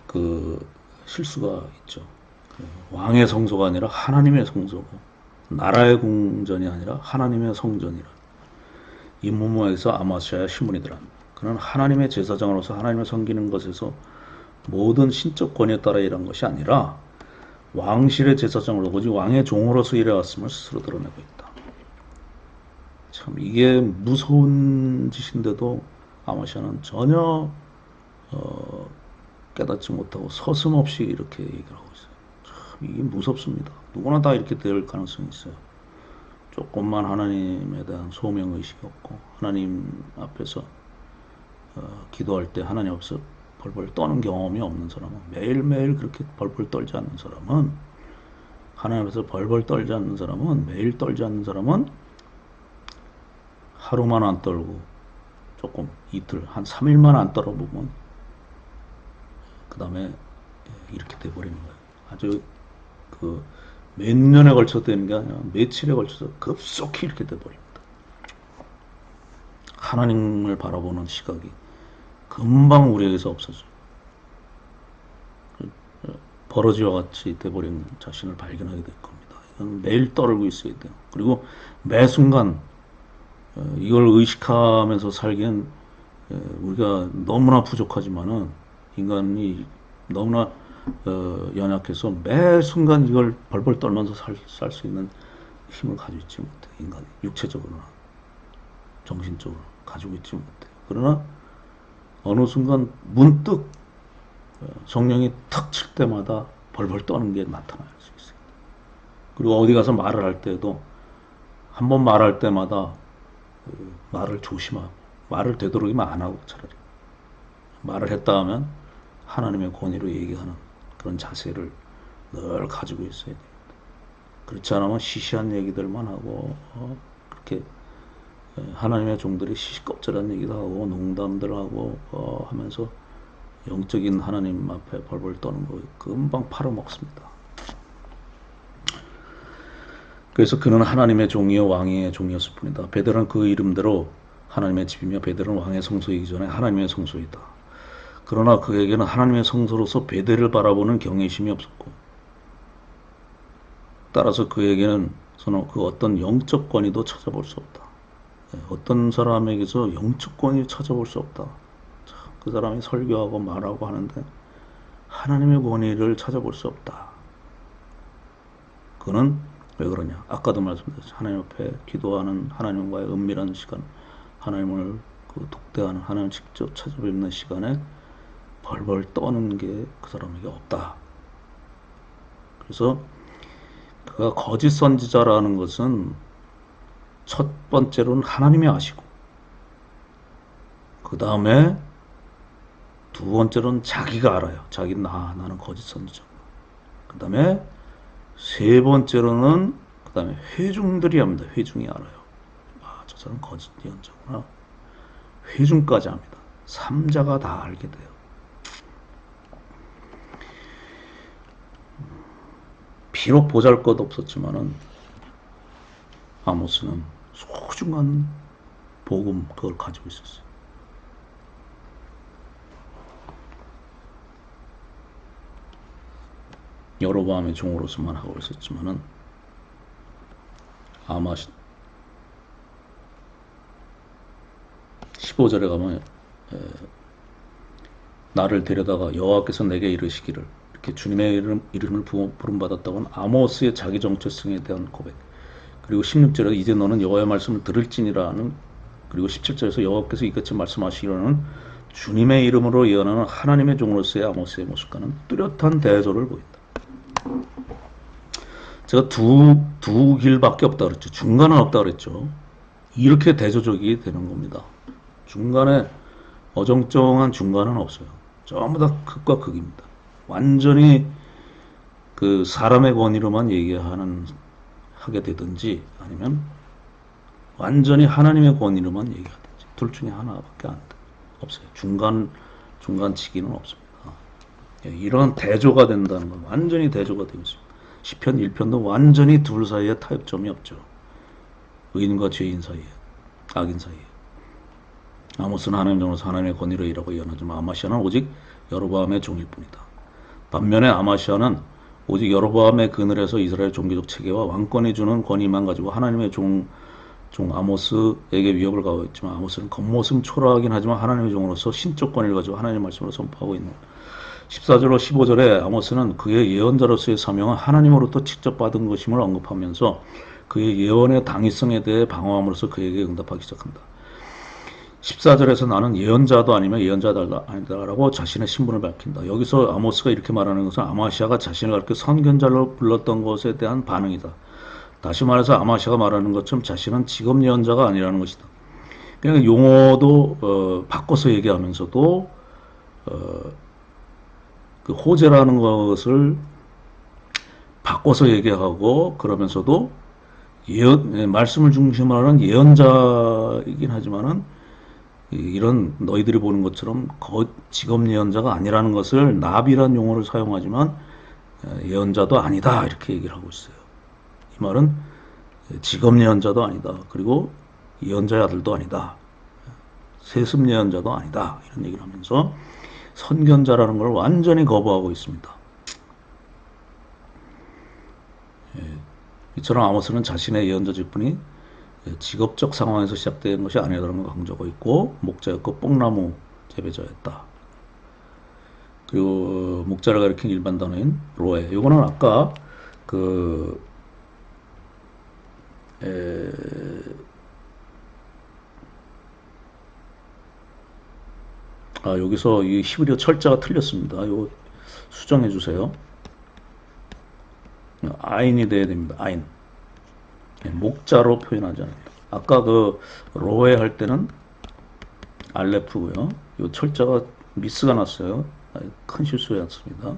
그 실수가 있죠. 왕의 성소가 아니라 하나님의 성소고 나라의 궁전이 아니라 하나님의 성전이라. 이 무모에서 아마시아의 시몬이더라. 그는 하나님의 제사장으로서 하나님을 섬기는 것에서 모든 신적 권위에 따라 일한 것이 아니라 왕실의 제사장으로 오직 왕의 종으로서 일해왔음을 스스로 드러내고 있다. 참 이게 무서운 짓인데도 아마시아는 전혀 깨닫지 못하고 서슴없이 이렇게 얘기를 하고 있어요. 참 이게 무섭습니다. 누구나 다 이렇게 될 가능성이 있어요. 조금만 하나님에 대한 소명의식이 없고 하나님 앞에서 기도할 때 하나님 앞에서 벌벌 떠는 경험이 없는 사람은 매일매일 그렇게 벌벌 떨지 않는 사람은 하나님 앞에서 벌벌 떨지 않는 사람은 매일 떨지 않는 사람은 하루만 안 떨고 조금 이틀 한 3일만 안 떨어보면 그 다음에 이렇게 돼버리는 거예요. 아주 그 몇 년에 걸쳐서 되는 게 아니라 며칠에 걸쳐서 급속히 이렇게 돼버립니다. 하나님을 바라보는 시각이 금방 우리에게서 없어져요. 버러지와 같이 돼버린 자신을 발견하게 될 겁니다. 이건 매일 떨고 있어야 돼요. 그리고 매 순간 이걸 의식하면서 살기엔 우리가 너무나 부족하지만은 인간이 너무나 연약해서 매 순간 이걸 벌벌 떨면서 살 수 있는 힘을 가지고 있지 못해. 인간이 육체적으로나 정신적으로 가지고 있지 못해. 그러나 어느 순간 문득 성령이 탁 칠 때마다 벌벌 떠는 게 나타날 수 있어요. 그리고 어디 가서 말을 할 때도 한 번 말할 때마다 말을 조심하고 말을 되도록이면 안 하고 차라리 말을 했다 하면 하나님의 권위로 얘기하는 그런 자세를 늘 가지고 있어야 됩니다. 그렇지 않으면 시시한 얘기들만 하고 그렇게 하나님의 종들이 시시껍질한 얘기도 하고 농담들 하고 하면서 영적인 하나님 앞에 벌벌 떠는 거 금방 팔아먹습니다. 그래서 그는 하나님의 종이요 왕의 종이었을 뿐이다. 베델은 그 이름대로 하나님의 집이며 베델은 왕의 성소이기 전에 하나님의 성소이다. 그러나 그에게는 하나님의 성소로서 베델을 바라보는 경외심이 없었고 따라서 그에게는 그 어떤 영적 권위도 찾아볼 수 없다. 어떤 사람에게서 영적 권위를 찾아볼 수 없다. 그 사람이 설교하고 말하고 하는데 하나님의 권위를 찾아볼 수 없다. 그는 왜 그러냐? 아까도 말씀드렸죠. 하나님 앞에 기도하는 하나님과의 은밀한 시간, 하나님을 독대하는 하나님을 직접 찾아뵙는 시간에 벌벌 떠는 게 그 사람에게 없다. 그래서 그가 거짓 선지자라는 것은 첫 번째로는 하나님이 아시고, 그 다음에 두 번째로는 자기가 알아요. 나는 거짓 선지자고. 그 다음에 세 번째로는 그 다음에 회중들이 합니다. 회중이 알아요. 저 사람 거짓 예언자구나. 회중까지 합니다. 삼자가 다 알게 돼요. 비록 보잘것없었지만은 아모스는 소중한 복음 그걸 가지고 있었어요. 여로보암의 종으로서만 하고 있었지만은 아마 15절에 가면 나를 데려다가 여호와께서 내게 이르시기를, 이렇게 주님의 이름을 부름받았다고는 아모스의 자기 정체성에 대한 고백, 그리고 16절에 이제 너는 여호와의 말씀을 들을지니라는, 그리고 17절에서 여호와께서 이같이 말씀하시기로는 주님의 이름으로 예언하는 하나님의 종으로서의 아모스의 모습과는 뚜렷한 대조를 보인다. 제가 두 길밖에 없다 그랬죠. 중간은 없다 그랬죠. 이렇게 대조적이 되는 겁니다. 중간에 어정쩡한 중간은 없어요. 전부 다 극과 극입니다. 완전히 그 사람의 권위로만 하게 되든지, 아니면 완전히 하나님의 권위로만 얘기하든지, 둘 중에 하나밖에 없어요. 중간치기는 없습니다. 이런 대조가 된다는 건 완전히 대조가 되고 있습니다. 시편 1편도 완전히 둘 사이에 타협점이 없죠. 의인과 죄인 사이에, 악인 사이에. 아모스는 하나님 종으로서 하나님의 권위로 일하고 예언하지만 아마시아는 오직 여로보암의 종일 뿐이다. 반면에 아마시아는 오직 여로보암의 그늘에서 이스라엘 종교적 체계와 왕권이 주는 권위만 가지고 하나님의 종 아모스에게 위협을 가하였지만, 아모스는 겉모습 초라하긴 하지만 하나님의 종으로서 신적 권위를 가지고 하나님의 말씀을 선포하고 있는 14절로 15절에 아모스는 그의 예언자로서의 사명은 하나님으로부터 직접 받은 것임을 언급하면서 그의 예언의 당위성에 대해 방어함으로써 그에게 응답하기 시작한다. 14절에서 나는 예언자도 아니며 예언자도 아니다라고 자신의 신분을 밝힌다. 여기서 아모스가 이렇게 말하는 것은 아마시아가 자신을 가르쳐 선견자로 불렀던 것에 대한 반응이다. 다시 말해서 아마시아가 말하는 것처럼 자신은 직업 예언자가 아니라는 것이다. 그러니까 용어도 바꿔서 얘기하면서도 그 호재라는 것을 바꿔서 얘기하고, 그러면서도 말씀을 중심으로 하는 예언자이긴 하지만은 이런 너희들이 보는 것처럼 직업 예언자가 아니라는 것을 나비란 용어를 사용하지만 예언자도 아니다 이렇게 얘기를 하고 있어요. 이 말은 직업 예언자도 아니다, 그리고 예언자의 아들도 아니다, 세습 예언자도 아니다, 이런 얘기를 하면서 선견자라는 걸 완전히 거부하고 있습니다. 이처럼 아모스는 자신의 예언자직분이 직업적 상황에서 시작된 것이 아니라는 걸 강조하고 있고, 목자였고 뽕나무 재배자였다. 그리고 목자를 가리킨 일반 단어인 로에, 이거는 아까 여기서 이 히브리어 철자가 틀렸습니다. 이거 수정해 주세요. 아인이 돼야 됩니다. 아인. 목자로 표현하지 않아요. 아까 로에 할 때는 알레프고요. 이 철자가 미스가 났어요. 큰 실수였습니다.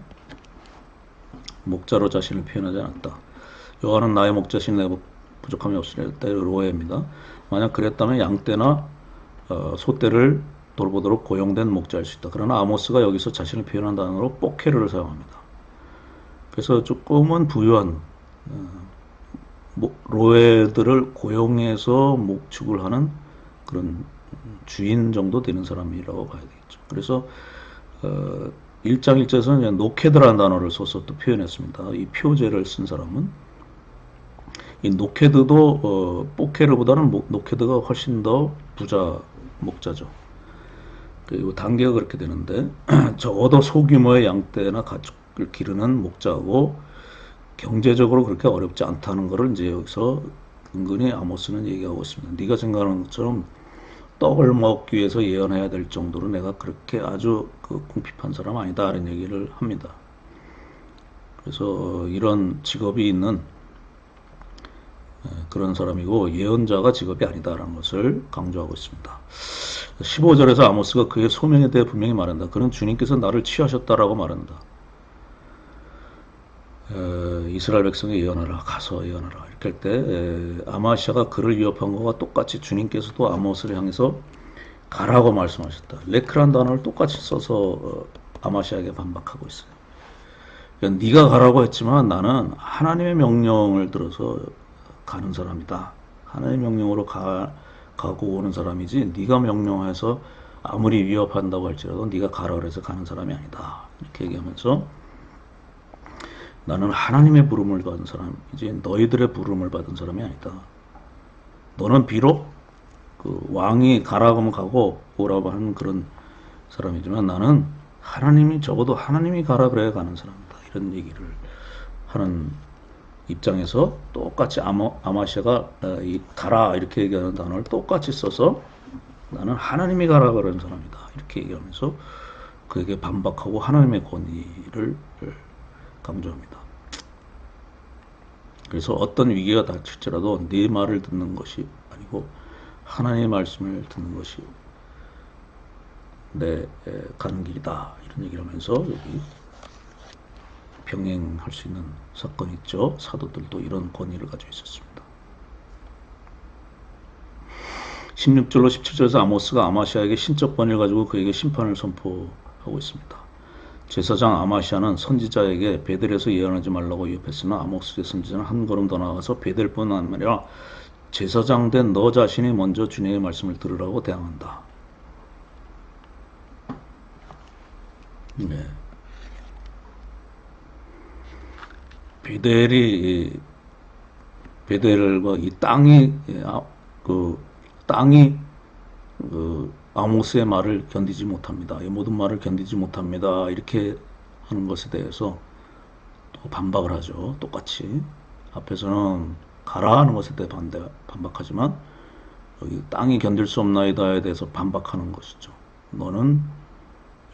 목자로 자신을 표현하지 않았다. 여호와는 나의 목자신 내가 부족함이 없으리라. 로에입니다. 만약 그랬다면 양떼나 소떼를 돌보도록 고용된 목자일 수 있다. 그러나 아모스가 여기서 자신을 표현한 단어로 뽀케르를 사용합니다. 그래서 조금은 부유한 로에들을 고용해서 목축을 하는 그런 주인 정도 되는 사람이라고 봐야 되겠죠. 그래서 1장 1절에서는 노케드라는 단어를 써서 또 표현했습니다. 이 표제를 쓴 사람은 이 노케드도 포케르보다는 노케드가 훨씬 더 부자 목자죠. 그리고 단계가 그렇게 되는데 적어도 소규모의 양떼나 가축을 기르는 목자고 경제적으로 그렇게 어렵지 않다는 것을 이제 여기서 은근히 아모스는 얘기하고 있습니다. 네가 생각하는 것처럼 떡을 먹기 위해서 예언해야 될 정도로 내가 그렇게 아주 그 궁핍한 사람 아니다 이런 얘기를 합니다. 그래서 이런 직업이 있는 그런 사람이고 예언자가 직업이 아니다라는 것을 강조하고 있습니다. 15절에서 아모스가 그의 소명에 대해 분명히 말한다. 그는 주님께서 나를 취하셨다라고 말한다. 이스라엘 백성에 예언하라, 가서 예언하라 이렇게 할 때 아마시아가 그를 위협한 것과 똑같이 주님께서도 아모스를 향해서 가라고 말씀하셨다. 레크란 단어를 똑같이 써서 아마시아에게 반박하고 있어요. 그러니까 네가 가라고 했지만 나는 하나님의 명령을 들어서 가는 사람이다. 하나님의 명령으로 가고 오는 사람이지 네가 명령해서 아무리 위협한다고 할지라도 네가 가라 그래서 가는 사람이 아니다. 이렇게 얘기하면서 나는 하나님의 부름을 받은 사람이지 너희들의 부름을 받은 사람이 아니다. 너는 비록 그 왕이 가라고 하면 가고 오라고 하는 그런 사람이지만 나는 하나님이 적어도 하나님이 가라 그래야 가는 사람이다. 이런 얘기를 하는 입장에서 똑같이 아마시아가 이 가라 이렇게 얘기하는 단어를 똑같이 써서 나는 하나님이 가라 그러는 사람이다. 이렇게 얘기하면서 그에게 반박하고 하나님의 권위를 강조합니다. 그래서 어떤 위기가 닥칠지라도 네 말을 듣는 것이 아니고 하나님의 말씀을 듣는 것이 내 가는 길이다. 이런 얘기를 하면서 여기 병행할 수 있는 사건이 있죠. 사도들도 이런 권위를 가지고 있었습니다. 16절로 17절에서 아모스가 아마시아에게 신적 권위를 가지고 그에게 심판을 선포하고 있습니다. 제사장 아마시아는 선지자에게 베델에서 예언하지 말라고 위협했으나 아모스의 선지자는 한 걸음 더 나아가서 베델뿐 아니라 제사장 된 너 자신이 먼저 주님의 말씀을 들으라고 대항한다. 네. 베델과 이 땅이 땅이 아모스의 말을 견디지 못합니다. 이 모든 말을 견디지 못합니다. 이렇게 하는 것에 대해서 또 반박을 하죠. 똑같이 앞에서는 가라 하는 것에 대해 반박하지만 여기 땅이 견딜 수 없나이다에 대해서 반박하는 것이죠. 너는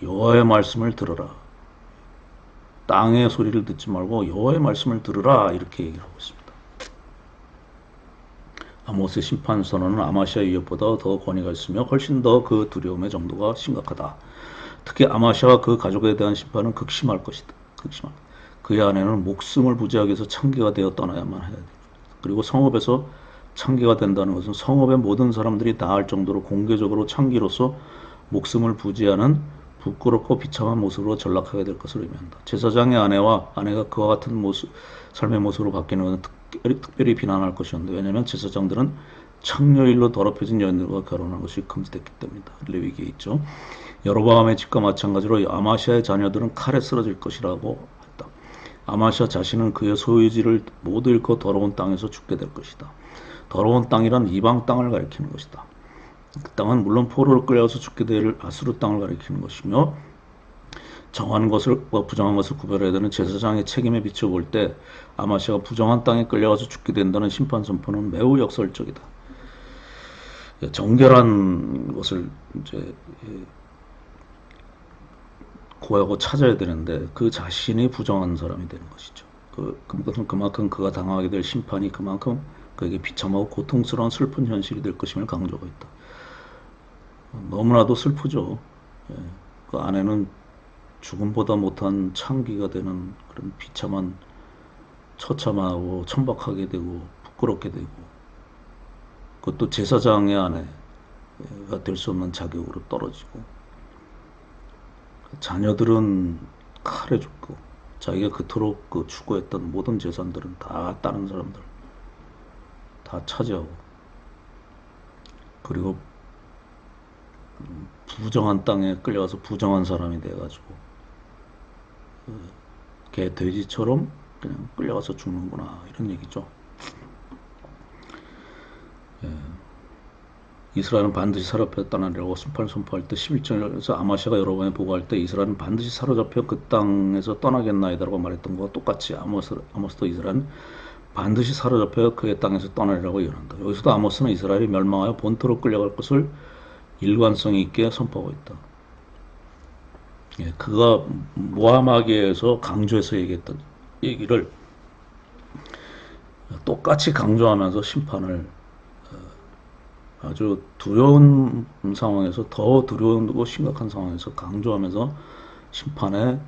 여호와의 말씀을 들어라. 땅의 소리를 듣지 말고 여호와의 말씀을 들으라 이렇게 얘기를 하고 있습니다. 아모스의 심판 선언은 아마시아 위협보다 더 권위가 있으며 훨씬 더 그 두려움의 정도가 심각하다. 특히 아마시아와 그 가족에 대한 심판은 극심할 것이다. 그의 아내는 목숨을 부지하기 위해서 창기가 되어 떠나야만 해야 돼. 그리고 성읍에서 창기가 된다는 것은 성읍의 모든 사람들이 다 알 정도로 공개적으로 창기로서 목숨을 부지하는 부끄럽고 비참한 모습으로 전락하게 될 것을 의미한다. 제사장의 아내가 그와 같은 삶의 모습으로 바뀌는 것은 특별히 비난할 것이었는데 왜냐하면 제사장들은 창녀일로 더럽혀진 여인들과 결혼한 것이 금지됐기 때문이다. 레위기에 있죠. 여로보암의 집과 마찬가지로 아마시아의 자녀들은 칼에 쓰러질 것이라고 했다. 아마시아 자신은 그의 소유지를 모두 잃고 더러운 땅에서 죽게 될 것이다. 더러운 땅이란 이방 땅을 가리키는 것이다. 그 땅은 물론 포로로 끌려가서 죽게 될 아수르 땅을 가리키는 것이며 정한 것과 부정한 것을 구별해야 되는 제사장의 책임에 비춰볼 때 아마시아가 부정한 땅에 끌려가서 죽게 된다는 심판 선포는 매우 역설적이다. 정결한 것을 이제 구하고 찾아야 되는데 그 자신이 부정한 사람이 되는 것이죠. 그만큼 그가 당하게 될 심판이 그만큼 그에게 비참하고 고통스러운 슬픈 현실이 될 것임을 강조하고 있다. 너무나도 슬프죠. 그 안에는 죽음보다 못한 창기가 되는 그런 비참한 처참하고 천박하게 되고 부끄럽게 되고 그것도 제사장의 아내가 될 수 없는 자격으로 떨어지고 자녀들은 칼에 죽고 자기가 그토록 추구했던 모든 재산들은 다 다른 사람들 다 차지하고 그리고 부정한 땅에 끌려가서 부정한 사람이 돼가지고 개 돼지처럼 그냥 끌려가서 죽는구나 이런 얘기죠. 이스라엘은 반드시 사로잡혀 떠나리라고 심판을 선포할 때 11절에서 아마시아가 여러 번에 보고할 때 이스라엘은 반드시 사로잡혀 그 땅에서 떠나겠나이다라고 말했던 것과 똑같이 아모스도 이스라엘은 반드시 사로잡혀 그의 땅에서 떠나리라고 예언한다. 여기서도 아모스는 이스라엘이 멸망하여 본토로 끌려갈 것을 일관성 있게 선포하고 있다. 예, 그가 모하마기에서 강조해서 얘기했던 얘기를 똑같이 강조하면서 심판을 아주 두려운 상황에서 더 두려운 심각한 상황에서 강조하면서 심판의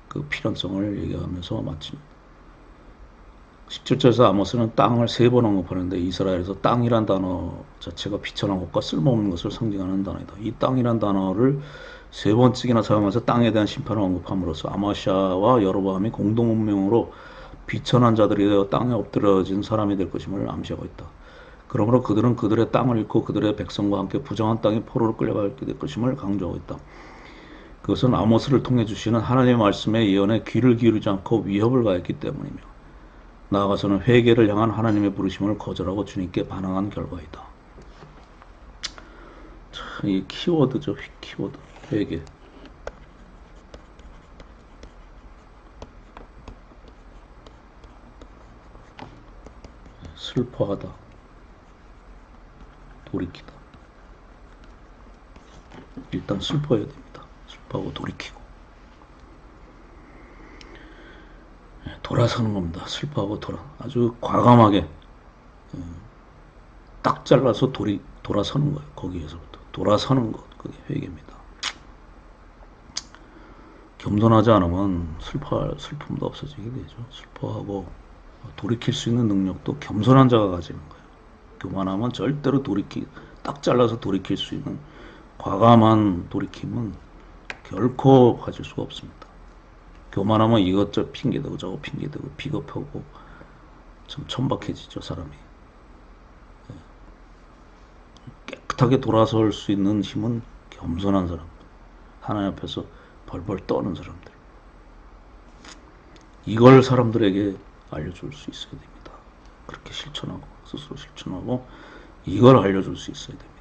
그 필연성을 얘기하면서 마칩니다. 17절에서 아모스는 땅을 3번 언급하는데 이스라엘에서 땅이란 단어 자체가 비천한 것과 쓸모없는 것을 상징하는 단어이다. 이 땅이란 단어를 3번씩이나 사용해서 땅에 대한 심판을 언급함으로써 아마시아와 여로보암이 공동 운명으로 비천한 자들이 되어 땅에 엎드려진 사람이 될 것임을 암시하고 있다. 그러므로 그들은 그들의 땅을 잃고 그들의 백성과 함께 부정한 땅에 포로로 끌려가게 될 것임을 강조하고 있다. 그것은 아모스를 통해 주시는 하나님의 말씀에 예언에 귀를 기울이지 않고 위협을 가했기 때문이며 나아가서는 회개를 향한 하나님의 부르심을 거절하고 주님께 반항한 결과이다. 참, 이 키워드죠. 키워드. 회개. 슬퍼하다. 돌이키다. 일단 슬퍼해야 됩니다. 슬퍼하고 돌이키고. 돌아서는 겁니다. 슬퍼하고 아주 과감하게 딱 잘라서 돌아서는 거예요. 거기에서부터 돌아서는 것, 그게 회개입니다. 겸손하지 않으면 슬픔도 없어지게 되죠. 슬퍼하고 돌이킬 수 있는 능력도 겸손한 자가 가지는 거예요. 교만하면 절대로 딱 잘라서 돌이킬 수 있는 과감한 돌이킴은 결코 가질 수가 없습니다. 교만하면 이것저것 핑계대고 저거 핑계대고 비겁하고 참 천박해지죠, 사람이. 깨끗하게 돌아설 수 있는 힘은 겸손한 사람, 하나님 앞에서 벌벌 떠는 사람들. 이걸 사람들에게 알려줄 수 있어야 됩니다. 그렇게 실천하고 스스로 실천하고 이걸 알려줄 수 있어야 됩니다.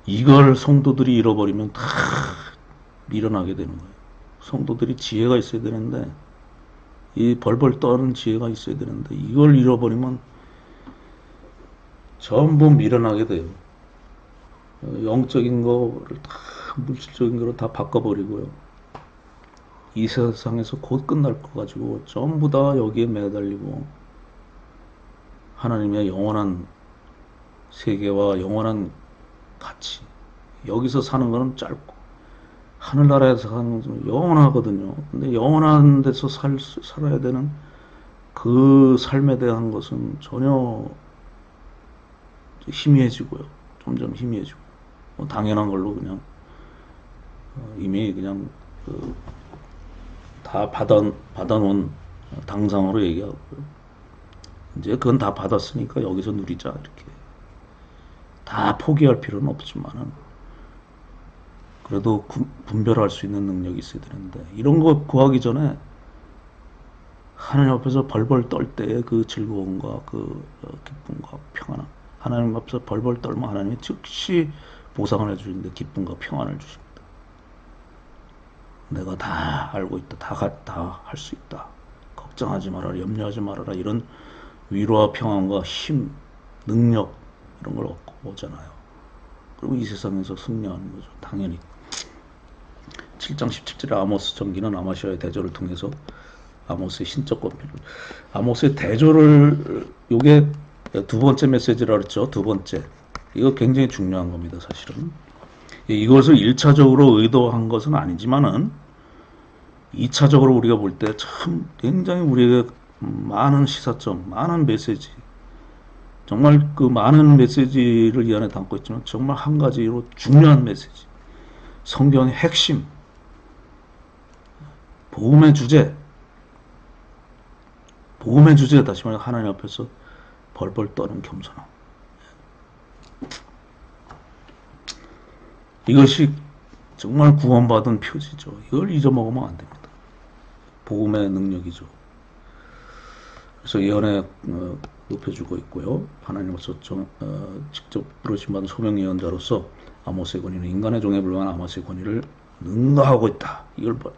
이걸 성도들이 잃어버리면 다 밀어나게 되는 거예요. 성도들이 지혜가 있어야 되는데 이 벌벌 떠는 지혜가 있어야 되는데 이걸 잃어버리면 전부 밀어나게 돼요. 영적인 거를 다 물질적인 거로 다 바꿔버리고요. 이 세상에서 곧 끝날 거 가지고 전부 다 여기에 매달리고 하나님의 영원한 세계와 영원한 가치, 여기서 사는 거는 짧고 하늘나라에서 사는 것은 영원하거든요. 근데 영원한 데서 살아야 되는 그 삶에 대한 것은 전혀 희미해지고요. 점점 희미해지고 당연한 걸로 그냥 이미 그냥 다 받아놓은 당상으로 얘기하고요. 이제 그건 다 받았으니까 여기서 누리자 이렇게 다 포기할 필요는 없지만은 그래도 분별할 수 있는 능력이 있어야 되는데 이런 거 구하기 전에 하나님 앞에서 벌벌 떨 때의 그 즐거움과 그 기쁨과 평안, 하나님 앞에서 벌벌 떨면 하나님이 즉시 보상을 해주시는데 기쁨과 평안을 주십니다. 내가 다 알고 있다. 다 할 수 있다. 걱정하지 말아라. 염려하지 말아라. 이런 위로와 평안과 힘, 능력 이런 걸 얻고 오잖아요. 그리고 이 세상에서 승리하는 거죠. 당연히 7장 17절에 아모스 전기는 아마시아의 대조를 통해서 아모스의 신적 권위를, 아모스의 대조를, 요게 두 번째 메시지라 그랬죠. 두 번째. 이거 굉장히 중요한 겁니다. 사실은 이것을 1차적으로 의도한 것은 아니지만은 2차적으로 우리가 볼 때 참 굉장히 우리에게 많은 시사점, 많은 메시지, 정말 그 많은 메시지를 이 안에 담고 있지만 정말 한 가지로 중요한 메시지, 성경의 핵심, 복음의 주제, 다시 말해 하나님 앞에서 벌벌 떠는 겸손함. 이것이 정말 구원받은 표지죠. 이걸 잊어먹으면 안 됩니다. 복음의 능력이죠. 그래서 예언의 높여주고 있고요. 하나님으로서 직접 부르심 받은 소명 예언자로서 아모스의 권위는 인간의 종에 불과한 아모스의 권위를 능가하고 있다.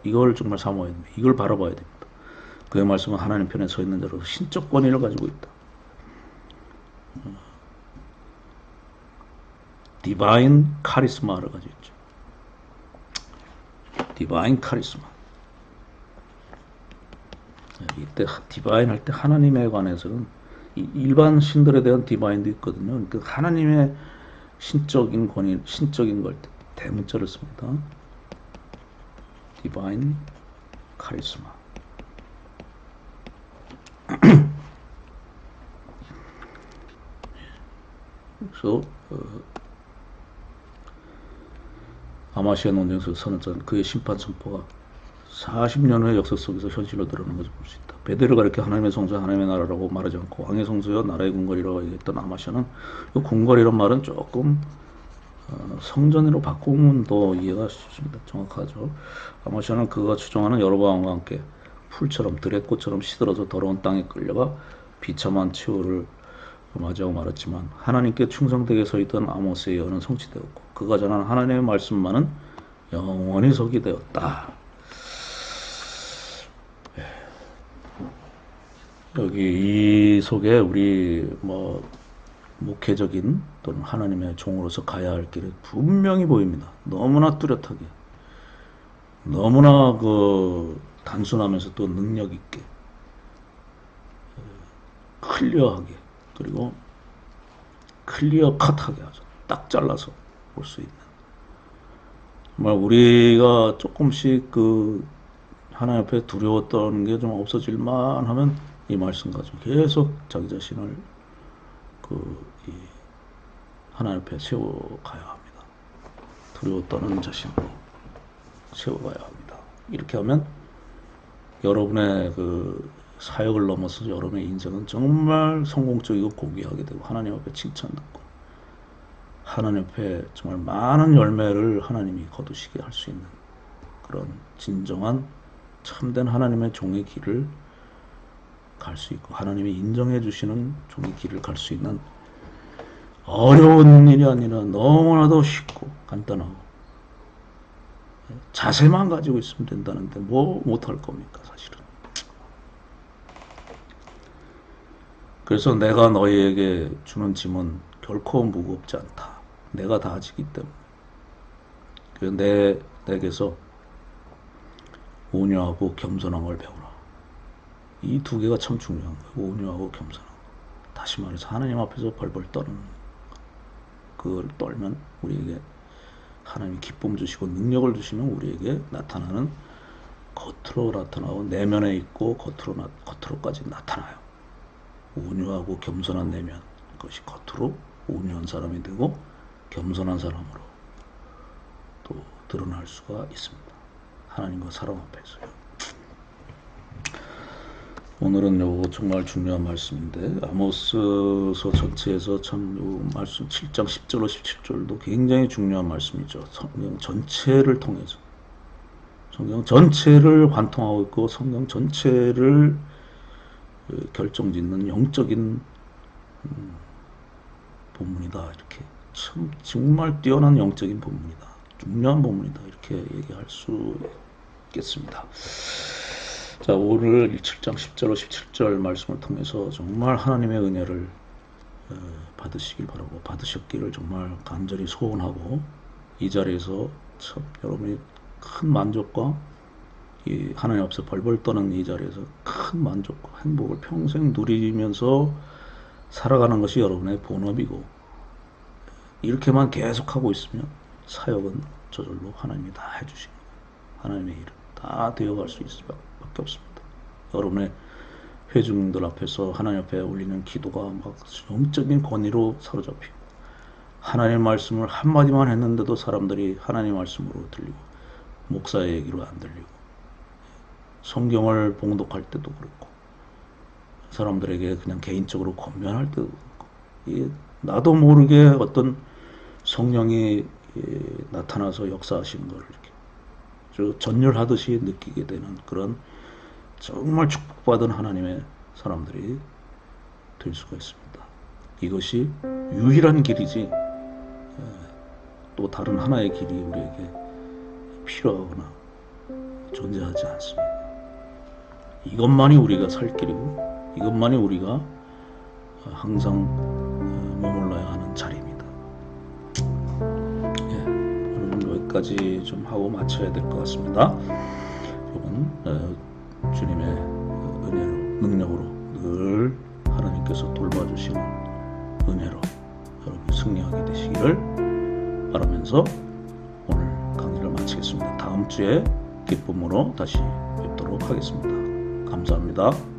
이걸 정말 사모해야 됩니다. 이걸 바라봐야 됩니다. 그의 말씀은 하나님 편에 서 있는 자로서 신적 권위를 가지고 있다. 디바인 카리스마를 가지고 있죠. 디바인 카리스마. 이때 디바인 할 때 하나님에 관해서는 일반 신들에 대한 디바인도 있거든요. 그러니까 하나님의 신적인 권위, 신적인 걸 대문자를 씁니다. 디바인 카리스마. 그래서 아마시아 논쟁에서 선언한 그의 심판 선포가 40년 후의 역사 속에서 현실로 드러나는 것을 볼 수 있다. 베델을 가리켜 하나님의 성소, 하나님의 나라라고 말하지 않고 왕의 성소여 나라의 궁궐이라고 얘기했던 아마시아는 이 궁궐이란 말은 조금 성전으로 바꾸면 더 이해가 쉽습니다. 정확하죠. 아마시아는 그가 추종하는 여로보암과 함께 풀처럼 들의꽃처럼 시들어서 더러운 땅에 끌려가 비참한 최후를 맞이하고 말았지만 하나님께 충성되게 서 있던 아모스의 예언은 성취되었고 그가 전한 하나님의 말씀만은 영원히 서게 되었다. 여기 이 속에 우리 목회적인 또는 하나님의 종으로서 가야 할 길이 분명히 보입니다. 너무나 뚜렷하게, 너무나 단순하면서 또 능력 있게, 클리어하게, 그리고 클리어 컷하게 하죠. 딱 잘라서 볼 수 있는. 정말 우리가 조금씩 하나님 앞에 두려웠던 게 좀 없어질만 하면 이 말씀 가지고 계속 자기 자신을 이 하나님 앞에 세워가야 합니다. 두려워 떠는 자신으로 세워가야 합니다. 이렇게 하면 여러분의 사역을 넘어서 여러분의 인생은 정말 성공적이고 고귀하게 되고 하나님 앞에 칭찬받고 하나님 앞에 정말 많은 열매를 하나님이 거두시게 할 수 있는 그런 진정한 참된 하나님의 종의 길을 갈 수 있고 하나님이 인정해 주시는 종의 길을 갈 수 있는 어려운 일이 아니라 너무나도 쉽고 간단하고 자세만 가지고 있으면 된다는데 뭐 못할 겁니까 사실은. 그래서 내가 너희에게 주는 짐은 결코 무겁지 않다. 내가 다 지기 때문에 내게서 온유하고 겸손한 걸 배우라. 이 두 개가 참 중요한 거예요. 온유하고 겸손한 거. 다시 말해서 하나님 앞에서 벌벌 떠는 그걸 떨면 우리에게 하나님이 기쁨 주시고 능력을 주시면 우리에게 나타나는 겉으로 나타나고 내면에 있고 겉으로까지 나타나요. 온유하고 겸손한 내면, 그것이 겉으로 온유한 사람이 되고 겸손한 사람으로 또 드러날 수가 있습니다. 하나님과 사람 앞에서요. 오늘은 요거 정말 중요한 말씀인데 아모스서 전체에서 참 요 말씀 7장 10절로 17절도 굉장히 중요한 말씀이죠. 성경 전체를 통해서 성경 전체를 관통하고 있고 성경 전체를 결정짓는 영적인 본문이다. 이렇게 참 정말 뛰어난 영적인 본문이다. 중요한 본문이다. 이렇게 얘기할 수 있겠습니다. 자, 오늘 7장 10절로 17절 말씀을 통해서 정말 하나님의 은혜를 받으시길 바라고 받으셨기를 정말 간절히 소원하고 이 자리에서 참 여러분이 큰 만족과 이 하나님 앞에서 벌벌 떠는 이 자리에서 큰 만족과 행복을 평생 누리면서 살아가는 것이 여러분의 본업이고 이렇게만 계속하고 있으면 사역은 저절로 하나님이 다 해주시고 하나님의 일은 다 되어갈 수 있을 밖에 없습니다. 여러분의 회중들 앞에서 하나님 앞에 올리는 기도가 막 영적인 권위로 사로잡히고 하나님의 말씀을 한마디만 했는데도 사람들이 하나님의 말씀으로 들리고 목사의 얘기로 안 들리고 성경을 봉독할 때도 그렇고 사람들에게 그냥 개인적으로 권면할 때도 그렇고 나도 모르게 어떤 성령이 나타나서 역사하시는 것을 이렇게 전율하듯이 느끼게 되는 그런 정말 축복받은 하나님의 사람들이 될 수가 있습니다. 이것이 유일한 길이지 또 다른 하나의 길이 우리에게 필요하거나 존재하지 않습니다. 이것만이 우리가 살 길이고 이것만이 우리가 항상 머물러야 하는 자리입니다. 오늘 여기까지 좀 하고 마쳐야 될 것 같습니다. 여러분 주님의 은혜로 능력으로 늘 하나님께서 돌봐주시는 은혜로 여러분 승리하게 되시기를 바라면서 오늘 강의를 마치겠습니다. 다음 주에 기쁨으로 다시 뵙도록 하겠습니다. 감사합니다.